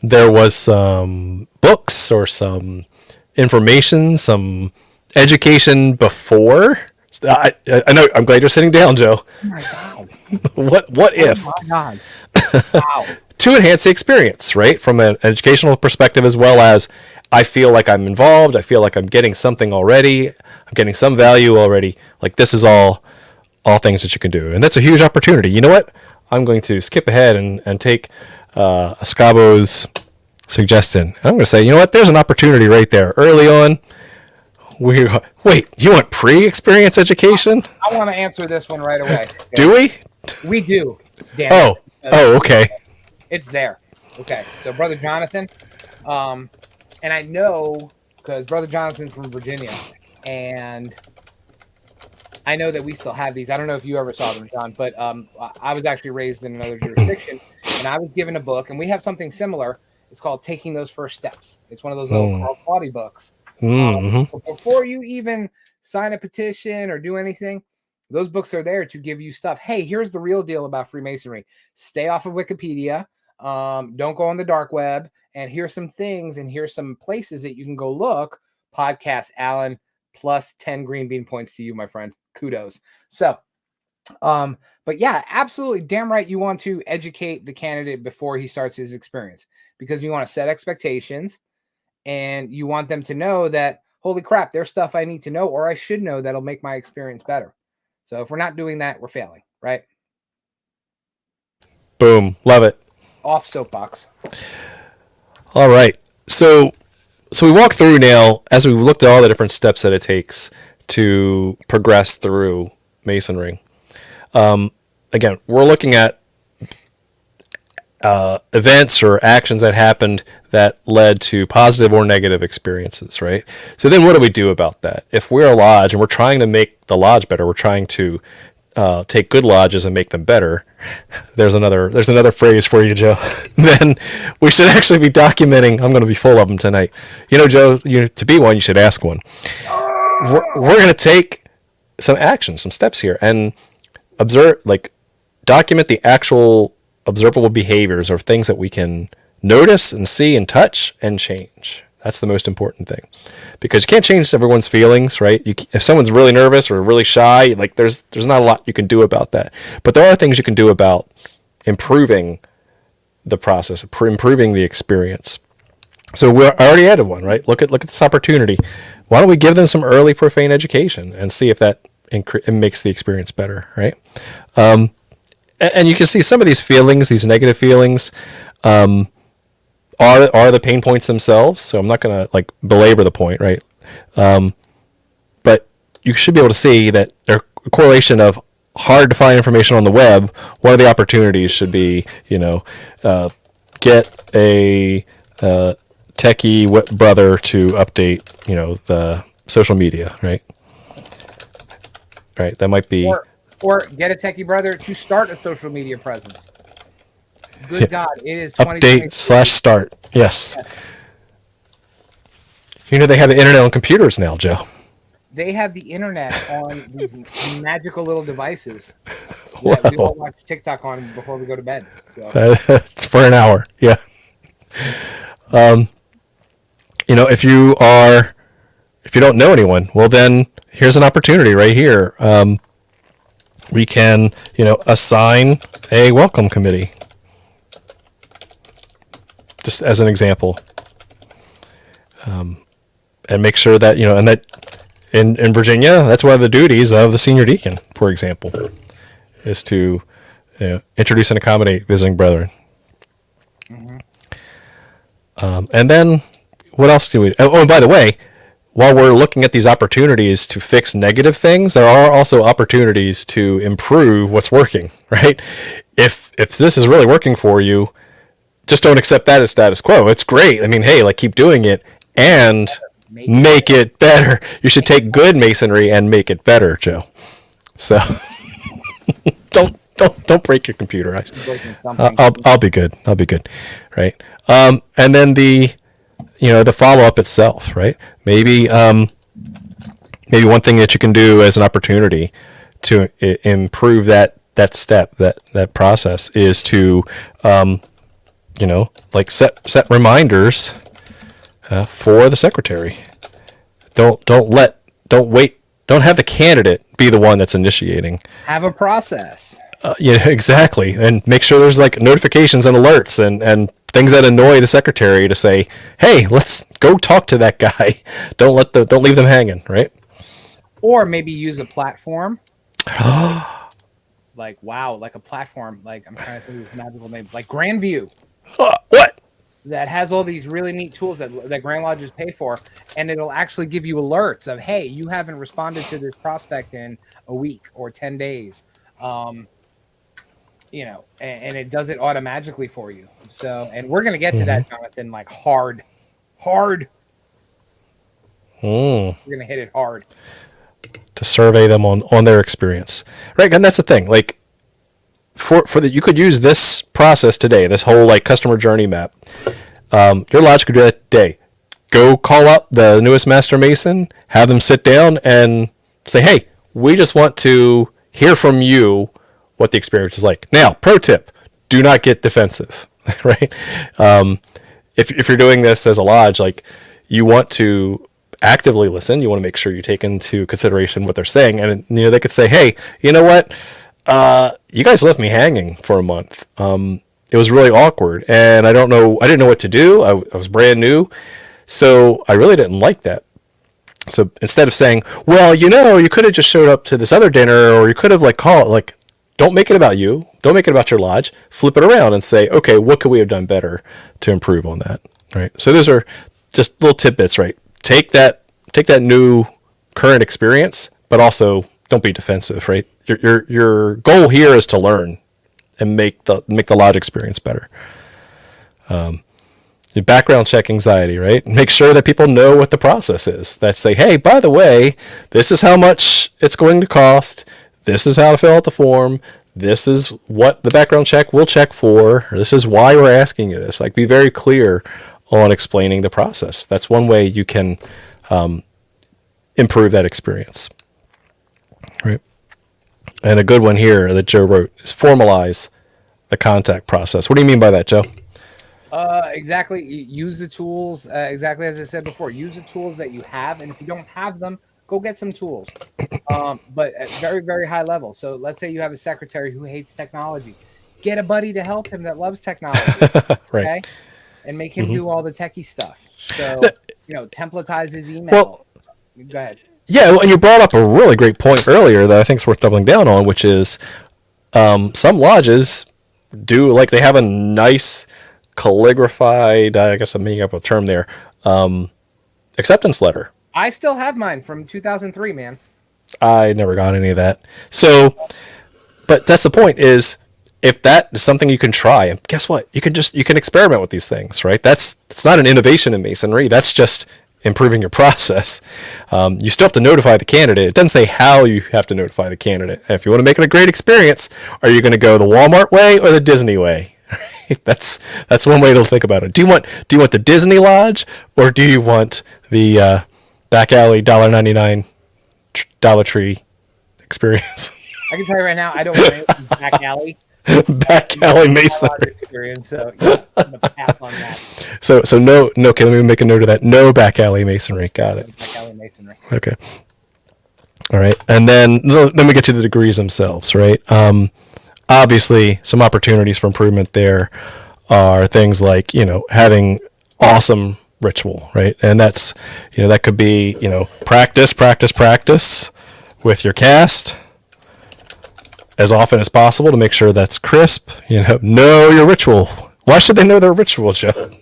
there was some books or some information, some education before? I know. I'm glad you're sitting down, Joe. Oh my God. What if? Oh my God. Wow. To enhance the experience, right? From an educational perspective, as well as I feel like I'm involved. I feel like I'm getting something already. I'm getting some value already. Like this is all things that you can do. And that's a huge opportunity. You know what? I'm going to skip ahead and take Escabo's suggestion. And I'm going to say, you know what? There's an opportunity right there early on. Wait, you want pre-experience education? I want to answer this one right away. Okay? Do we? We do. Damn okay. It's there. Okay, so Brother Jonathan, and I know because Brother Jonathan's from Virginia, and I know that we still have these. I don't know if you ever saw them, John, but I was actually raised in another jurisdiction, and I was given a book, and we have something similar. It's called Taking Those First Steps. It's one of those little Carl Claudy books. Before you even sign a petition or do anything, those books are there to give you stuff. Hey, here's the real deal about Freemasonry. Stay off of Wikipedia. Don't go on the dark web. And here's some things, and here's some places that you can go look. Podcast, Alan, plus 10 green bean points to you, my friend. Kudos. So, but yeah, absolutely. Damn right. You want to educate the candidate before he starts his experience, because you want to set expectations and you want them to know that, holy crap, there's stuff I need to know, or I should know, that'll make my experience better. So if we're not doing that, we're failing, right? Boom. Love it. Off soapbox. All right. So we walk through now, as we looked at all the different steps that it takes to progress through Masonry. Again, we're looking at events or actions that happened that led to positive or negative experiences, right? So then what do we do about that? If we're a lodge and we're trying to make the lodge better, we're trying to take good lodges and make them better. There's another phrase for you, Joe. Then we should actually be documenting. I'm going to be full of them tonight. Joe, to be one, you should ask one. We're going to take some action, some steps here, and document the actual observable behaviors or things that we can notice and see and touch and change. That's the most important thing, because you can't change everyone's feelings, right? If someone's really nervous or really shy, there's not a lot you can do about that. But there are things you can do about improving the process, improving the experience. So I already added one, right? Look at this opportunity. Why don't we give them some early profane education and see if that makes the experience better, right? And you can see some of these feelings, these negative feelings, are the pain points themselves. So I'm not going to belabor the point, right? But you should be able to see that there's a correlation of hard to find information on the web. One of the opportunities should be, get a techie brother to update, the social media, right? Right. That might be. Or get a techie brother to start a social media presence. Good God, it is update /start. Yes. You know they have the internet on computers now, Joe. They have the internet on these magical little devices Wow. that we all watch TikTok on before we go to bed. So It's for an hour. Yeah. If you don't know anyone, well then here's an opportunity right here. We can, assign a welcome committee. Just as an example. And make sure that, and that in Virginia, that's one of the duties of the senior deacon, for example, is to introduce and accommodate visiting brethren. Mm-hmm. And then what else do we? Oh, and by the way, while we're looking at these opportunities to fix negative things, there are also opportunities to improve what's working, right? If this is really working for you, just don't accept that as status quo. It's great. I mean, hey, like keep doing it and make it better. You should take good masonry and make it better, Joe. So don't break your computer. I'll be good. I'll be good, right? And then the follow up itself, right? Maybe one thing that you can do as an opportunity to improve that step, that process, is to set reminders for the secretary. Don't have the candidate be the one that's initiating. Have a process. Exactly, and make sure there's like notifications and alerts and things that annoy the secretary to say, hey, let's go talk to that guy. Don't leave them hanging, right? Or maybe use a platform. Like a platform. Like I'm trying to think of magical names, like Grandview. What? That has all these really neat tools that Grand Lodges pay for, and it'll actually give you alerts of, hey, you haven't responded to this prospect in a week or 10 days. And it does it automatically for you. So, and we're going to get to that, Jonathan, like hard. We're going to hit it hard. To survey them on their experience. Right. And that's the thing. Like you could use this process today, this whole like customer journey map. Your lodge could do that today. Go call up the newest master mason, have them sit down and say, hey, we just want to hear from you what the experience is like. Now, pro tip, do not get defensive, right? If you're doing this as a lodge, like you want to actively listen, you want to make sure you take into consideration what they're saying. And, they could say, hey, you know what? You guys left me hanging for a month. It was really awkward and I didn't know what to do. I was brand new. So I really didn't like that. So instead of saying, well, you could have just showed up to this other dinner, or you could have don't make it about you. Don't make it about your lodge. Flip it around and say, okay, what could we have done better to improve on that? Right. So those are just little tidbits, right? Take that new current experience, but also don't be defensive, right? Your goal here is to learn and make the lodge experience better. Your background check anxiety, right? Make sure that people know what the process is. That say, hey, by the way, this is how much it's going to cost. This is how to fill out the form. This is what the background check will check for. Or this is why we're asking you this. Like, be very clear on explaining the process. That's one way you can improve that experience. Right. And a good one here that Joe wrote is formalize the contact process. What do you mean by that, Joe? Exactly. Use the tools. Exactly as I said before. Use the tools that you have, and if you don't have them, go get some tools. But at very, very high level. So let's say you have a secretary who hates technology. Get a buddy to help him that loves technology. Right. Okay? And make him do all the techie stuff. So, templatize his email. Well, go ahead. Yeah, and you brought up a really great point earlier that I think is worth doubling down on, which is some lodges do, like, they have a nice calligraphied, I guess I'm making up a term there, acceptance letter. I still have mine from 2003, man. I never got any of that. So, but that's the point, is if that is something you can try, and guess what? You can experiment with these things, right? It's not an innovation in Masonry. That's just improving your process. You still have to notify the candidate. It doesn't say how you have to notify the candidate. And if you want to make it a great experience, are you going to go the Walmart way or the Disney way? That's one way to think about it. Do you want the Disney Lodge, or do you want the back alley $1.99 Dollar Tree experience? I can tell you right now, I don't want any back alley. Back alley masonry Experience, so yeah, I'm gonna pass on that. So no. Okay, let me make a note of that. No back alley masonry. Got it. Back alley masonry. Okay. All right, and then we get to the degrees themselves, right? Obviously, some opportunities for improvement there are things like, having awesome ritual, right? And that's, that could be, practice with your cast as often as possible to make sure that's crisp. Know your ritual. Why should they know their ritual, Joe?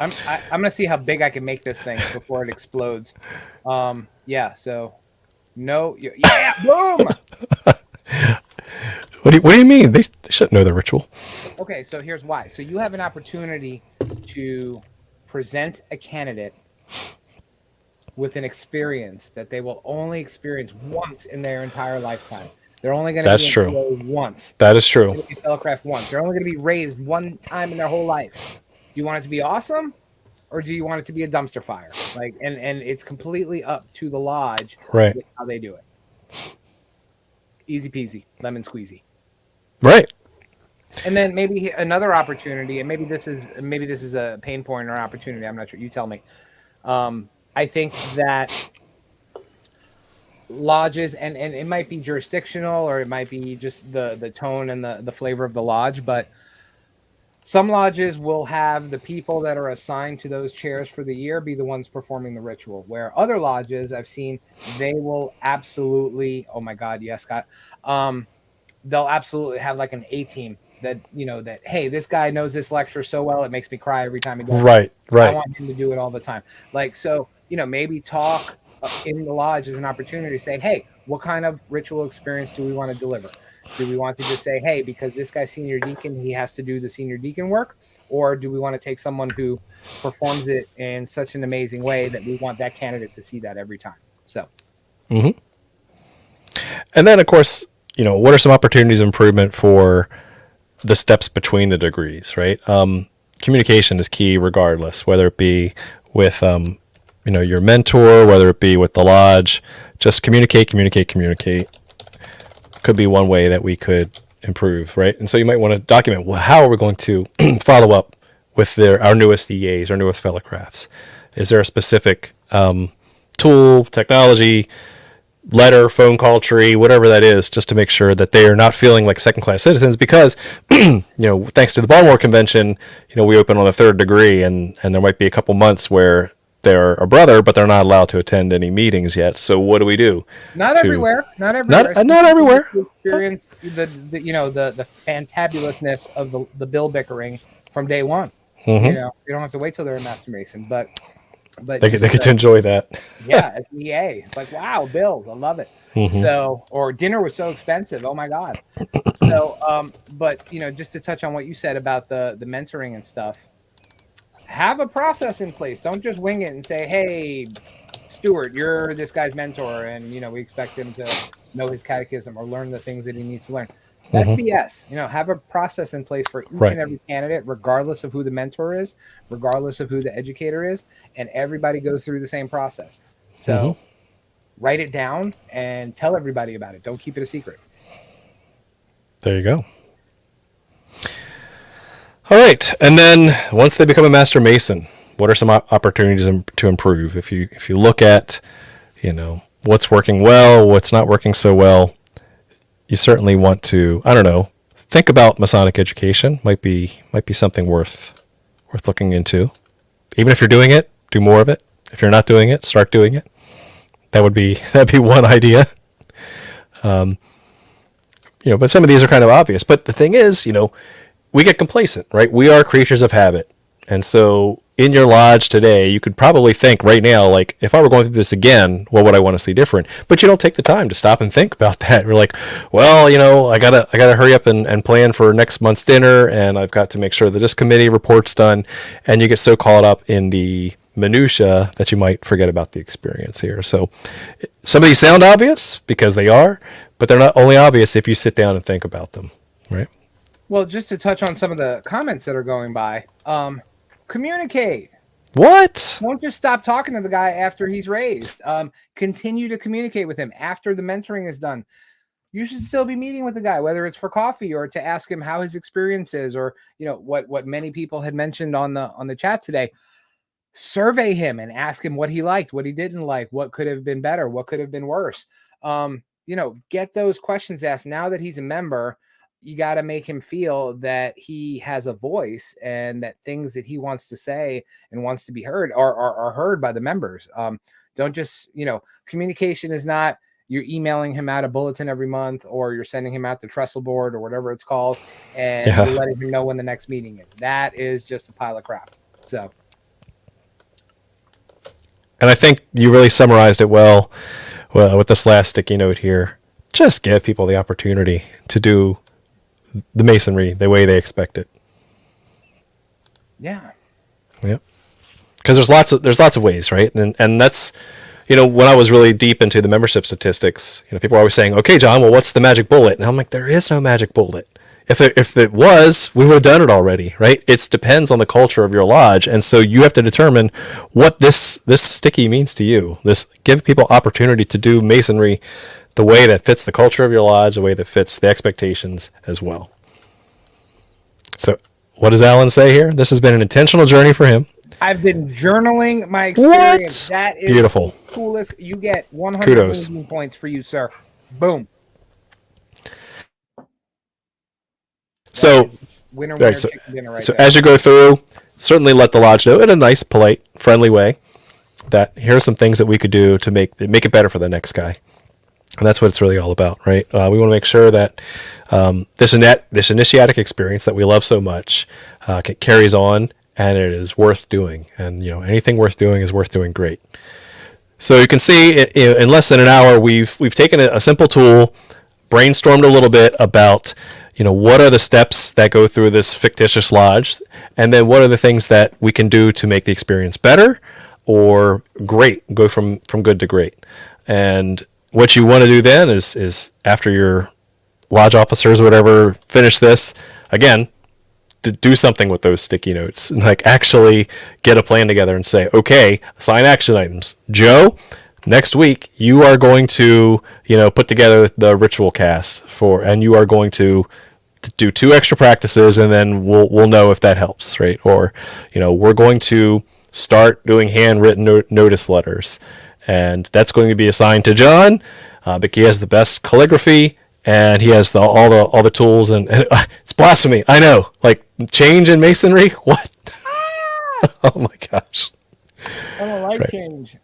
I'm gonna see how big I can make this thing before it explodes. Yeah. So, no. Yeah. Boom. What do you mean? They shouldn't know their ritual. Okay. So here's why. So you have an opportunity to present a candidate with an experience that they will only experience once in their entire lifetime. They're only going to be in once. That is true. Spellcraft once. They're only going to be raised one time in their whole life. Do you want it to be awesome, or do you want it to be a dumpster fire? And it's completely up to the lodge, right? How they do it. Easy peasy, lemon squeezy. Right. And then maybe another opportunity, and maybe this is a pain point or opportunity. I'm not sure. You tell me. I think that lodges, and it might be jurisdictional, or it might be just the tone and the flavor of the lodge, but some lodges will have the people that are assigned to those chairs for the year be the ones performing the ritual, where other lodges I've seen, they will absolutely, oh my God, yes, Scott, they'll absolutely have like an A team that, hey, this guy knows this lecture so well, it makes me cry every time he does it. Right. I want him to do it all the time. So, maybe talk in the lodge is an opportunity to say, hey, what kind of ritual experience do we want to deliver? Do we want to just say, hey, because this guy's senior deacon, he has to do the senior deacon work? Or do we want to take someone who performs it in such an amazing way that we want that candidate to see that every time? So. Mm-hmm. And then, of course, what are some opportunities of improvement for the steps between the degrees, right? Communication is key regardless, whether it be with, your mentor, whether it be with the lodge. Just communicate. Could be one way that we could improve, right? And so you might want to document, well, how are we going to follow up with our newest EAs, our newest fellowcrafts? Is there a specific tool, technology, letter, phone call tree, whatever that is, just to make sure that they are not feeling like second-class citizens? Because, thanks to the Baltimore Convention, we open on the third degree, and there might be a couple months where they're a brother, but they're not allowed to attend any meetings yet. So what do we do? Not everywhere. Not everywhere. Experience the fantabulousness of the bill bickering from day one. Mm-hmm. You don't have to wait till they're a Master Mason, but they get to enjoy that. Yeah, as an EA, it's like, wow, bills, I love it. Mm-hmm. So, or dinner was so expensive, oh my God. So, but just to touch on what you said about the mentoring and stuff. Have a process in place. Don't just wing it and say, hey, Stuart, you're this guy's mentor, and we expect him to know his catechism or learn the things that he needs to learn. That's BS. Have a process in place for each and every candidate, regardless of who the mentor is, regardless of who the educator is, and everybody goes through the same process. So write it down and tell everybody about it. Don't keep it a secret. There you go. All right, and then once they become a Master Mason, what are some opportunities to improve? If you look at, what's working well, what's not working so well, you certainly want to, think about Masonic education. Might be something worth looking into. Even if you're doing it, do more of it. If you're not doing it, start doing it. That'd be one idea. But some of these are kind of obvious. But the thing is, we get complacent, right? We are creatures of habit. And so in your lodge today, you could probably think right now, like, if I were going through this again, what would I want to see different? But you don't take the time to stop and think about that. You're like, well, I gotta hurry up and plan for next month's dinner, and I've got to make sure that this committee report's done. And you get so caught up in the minutia that you might forget about the experience here. So some of these sound obvious because they are, but they're not only obvious if you sit down and think about them, right? Well, just to touch on some of the comments that are going by, communicate. What? Don't just stop talking to the guy after he's raised. Continue to communicate with him after the mentoring is done. You should still be meeting with the guy, whether it's for coffee or to ask him how his experience is, or what many people had mentioned on the chat today. Survey him and ask him what he liked, what he didn't like, what could have been better, what could have been worse. Get those questions asked. Now that he's a member, you got to make him feel that he has a voice and that things that he wants to say and wants to be heard are heard by the members. Don't just, communication is not you're emailing him out a bulletin every month, or you're sending him out the trestle board or whatever it's called, and you're letting him know when the next meeting is. That is just a pile of crap. So. And I think you really summarized it well with this last sticky note here. Just give people the opportunity to do the Masonry the way they expect it. Yeah. Yep. Because there's lots of ways, right? And that's, when I was really deep into the membership statistics, people are always saying, "Okay, John, well, what's the magic bullet?" And I'm like, there is no magic bullet. If it was, we would have done it already, right? It depends on the culture of your lodge, and so you have to determine what this sticky means to you. Give people opportunity to do Masonry the way that fits the culture of your lodge, the way that fits the expectations as well. So, what does Alan say here? This has been an intentional journey for him. I've been journaling my experience. What? That is beautiful. The coolest. You get 100 Kudos. points for you, sir. Boom. So, winner, so, chicken dinner right so there. as you go through, certainly let the lodge know in a nice, polite, friendly way that here are some things that we could do to make it better for the next guy. And that's what it's really all about, right? We want to make sure that this initiatic experience that we love so much carries on, and it is worth doing. And anything worth doing is worth doing great. So you can see in less than an hour, we've taken a simple tool, brainstormed a little bit about what are the steps that go through this fictitious lodge, and then what are the things that we can do to make the experience better or great, go from good to great. And what you want to do then is after your lodge officers or whatever finish this, again, to do something with those sticky notes and actually get a plan together and say, okay, assign action items. Joe, next week you are going to put together the ritual cast and you are going to do 2 extra practices, and then we'll know if that helps, right? Or we're going to start doing handwritten notice letters, and that's going to be assigned to John because he has the best calligraphy and he has all the tools, and it's blasphemy, I know, change in Masonry, what? Oh my gosh, I don't like change.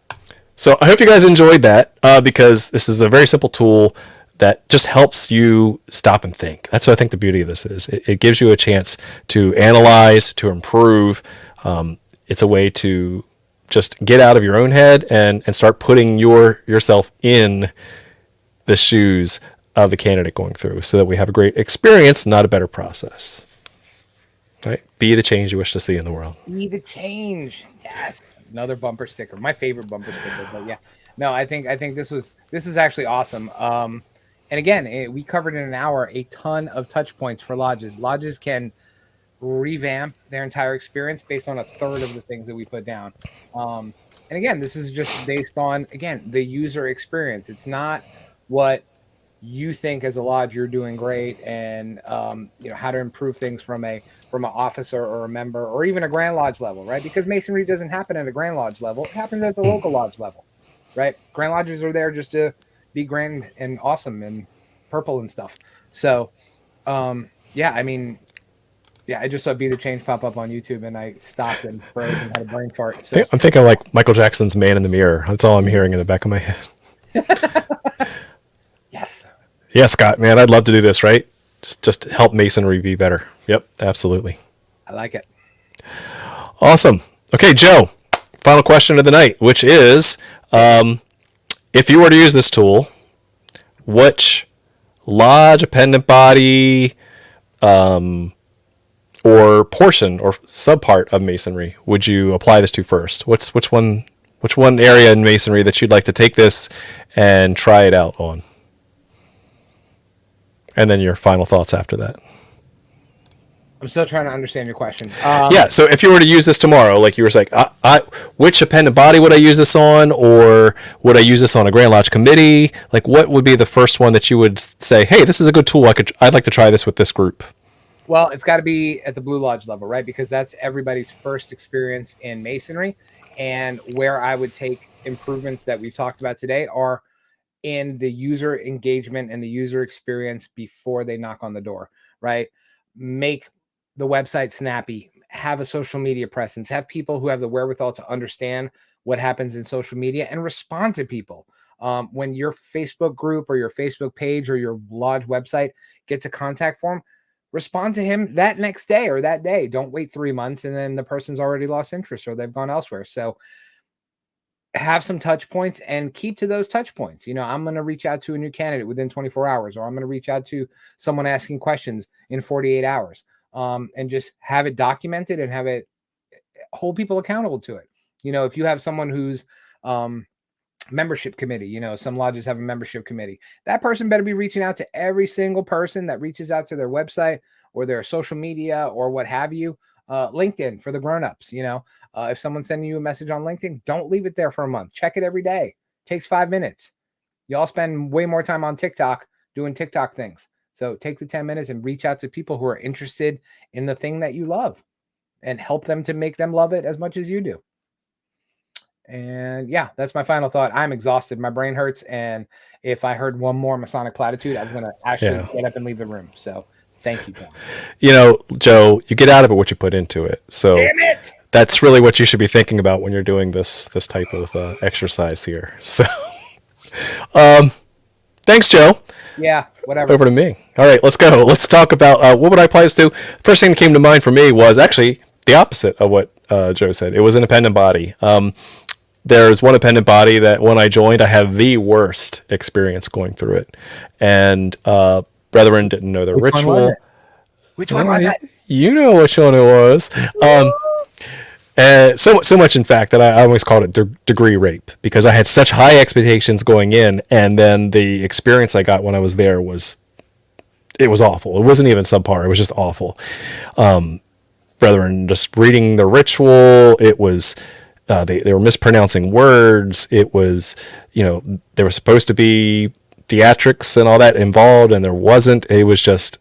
So I hope you guys enjoyed that because this is a very simple tool that just helps you stop and think. That's what I think the beauty of this is. It gives you a chance to analyze, to improve. It's a way to just get out of your own head and start putting yourself in the shoes of the candidate going through so that we have a great experience, not a better process. Right? Be the change you wish to see in the world. Be the change. Yes. Another bumper sticker. My favorite bumper sticker. But yeah. No, I think this was actually awesome. And again, we covered in an hour a ton of touch points for lodges. Lodges can revamp their entire experience based on a third of the things that we put down. And again, this is just based on, the user experience. It's not what you think as a lodge you're doing great, and how to improve things from an officer or a member or even a Grand Lodge level, right? Because Masonry doesn't happen at a Grand Lodge level. It happens at the local lodge level, right? Grand Lodges are there just to be grand and awesome and purple and stuff. So, I just saw Be the Change pop up on YouTube, and I stopped and froze and had a brain fart. So. I'm thinking Michael Jackson's Man in the Mirror. That's all I'm hearing in the back of my head. Yes. Yeah, Scott, man, I'd love to do this, right? Just to help Masonry be better. Yep, absolutely. I like it. Awesome. Okay, Joe, final question of the night, which is, if you were to use this tool, which lodge, appendant body, or portion or subpart of Masonry would you apply this to first? Which one area in Masonry that you'd like to take this and try it out on? And then your final thoughts after that. I'm still trying to understand your question. Yeah, so if you were to use this tomorrow, like you were saying, which appendant body would I use this on, or would I use this on a Grand Lodge committee? Like, what would be the first one that you would say, hey, this is a good tool, I'd like to try this with this group? Well, it's got to be at the Blue Lodge level, right? Because that's everybody's first experience in Masonry. And where I would take improvements that we've talked about today are in the user engagement and the user experience before they knock on the door, right? Make the website snappy, have a social media presence, have people who have the wherewithal to understand what happens in social media and respond to people. When your Facebook group or your Facebook page or your lodge website gets a contact form, respond to him that next day or that day. Don't wait 3 months and then the person's already lost interest or they've gone elsewhere. So have some touch points and keep to those touch points. You know, I'm going to reach out to a new candidate within 24 hours, or I'm going to reach out to someone asking questions in 48 hours, and just have it documented and have it hold people accountable to it. You know, if you have someone who's membership committee, you know, some lodges have a membership committee, that person better be reaching out to every single person that reaches out to their website or their social media or what have you. LinkedIn for the grown-ups, you know, if someone's sending you a message on LinkedIn, don't leave it there for a month. Check it every day. It takes 5 minutes. Y'all spend way more time on TikTok doing TikTok things. So take the 10 minutes and reach out to people who are interested in the thing that you love and help them to make them love it as much as you do. And yeah, that's my final thought. I'm exhausted. My brain hurts. And if I heard one more Masonic platitude, I'm going to actually get up and leave the room. So thank you, John. You know, Joe, you get out of it what you put into it. So damn it! That's really what you should be thinking about when you're doing this type of exercise here. So, thanks, Joe. Yeah, whatever. Over to me. All right, let's go. Let's talk about what would I apply this to. First thing that came to mind for me was actually the opposite of what Joe said. It was an appendant body. There's one appendant body that when I joined, I had the worst experience going through it. And brethren didn't know their ritual. Which one was it? You know which one it was. And so much, in fact, that I always called it degree rape, because I had such high expectations going in, and then the experience I got when I was there was awful. It wasn't even subpar. It was just awful. Brethren, just reading the ritual, it was they were mispronouncing words. It was, you know, there was supposed to be theatrics and all that involved, and there wasn't. It was just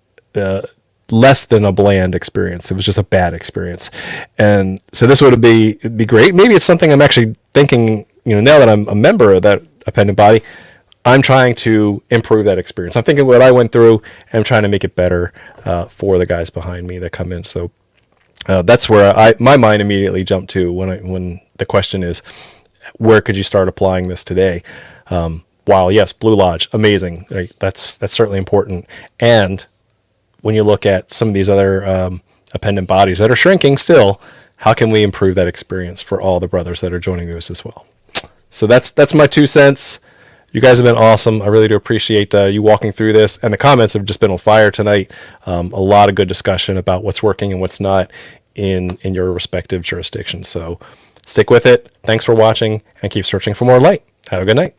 less than a bland experience. It was just a bad experience. And so this would be great. Maybe it's something I'm actually thinking, you know, now that I'm a member of that appendant body, I'm trying to improve that experience. I'm thinking what I went through, and I'm trying to make it better for the guys behind me that come in. So that's where my mind immediately jumped to when the question is, where could you start applying this today? While yes, Blue Lodge, amazing. Right? That's certainly important. And when you look at some of these other appendant bodies that are shrinking still, how can we improve that experience for all the brothers that are joining those as well? So that's my 2 cents. You guys have been awesome. I really do appreciate you walking through this, and the comments have just been on fire tonight. A lot of good discussion about what's working and what's not in your respective jurisdictions. So stick with it. Thanks for watching, and keep searching for more light. Have a good night.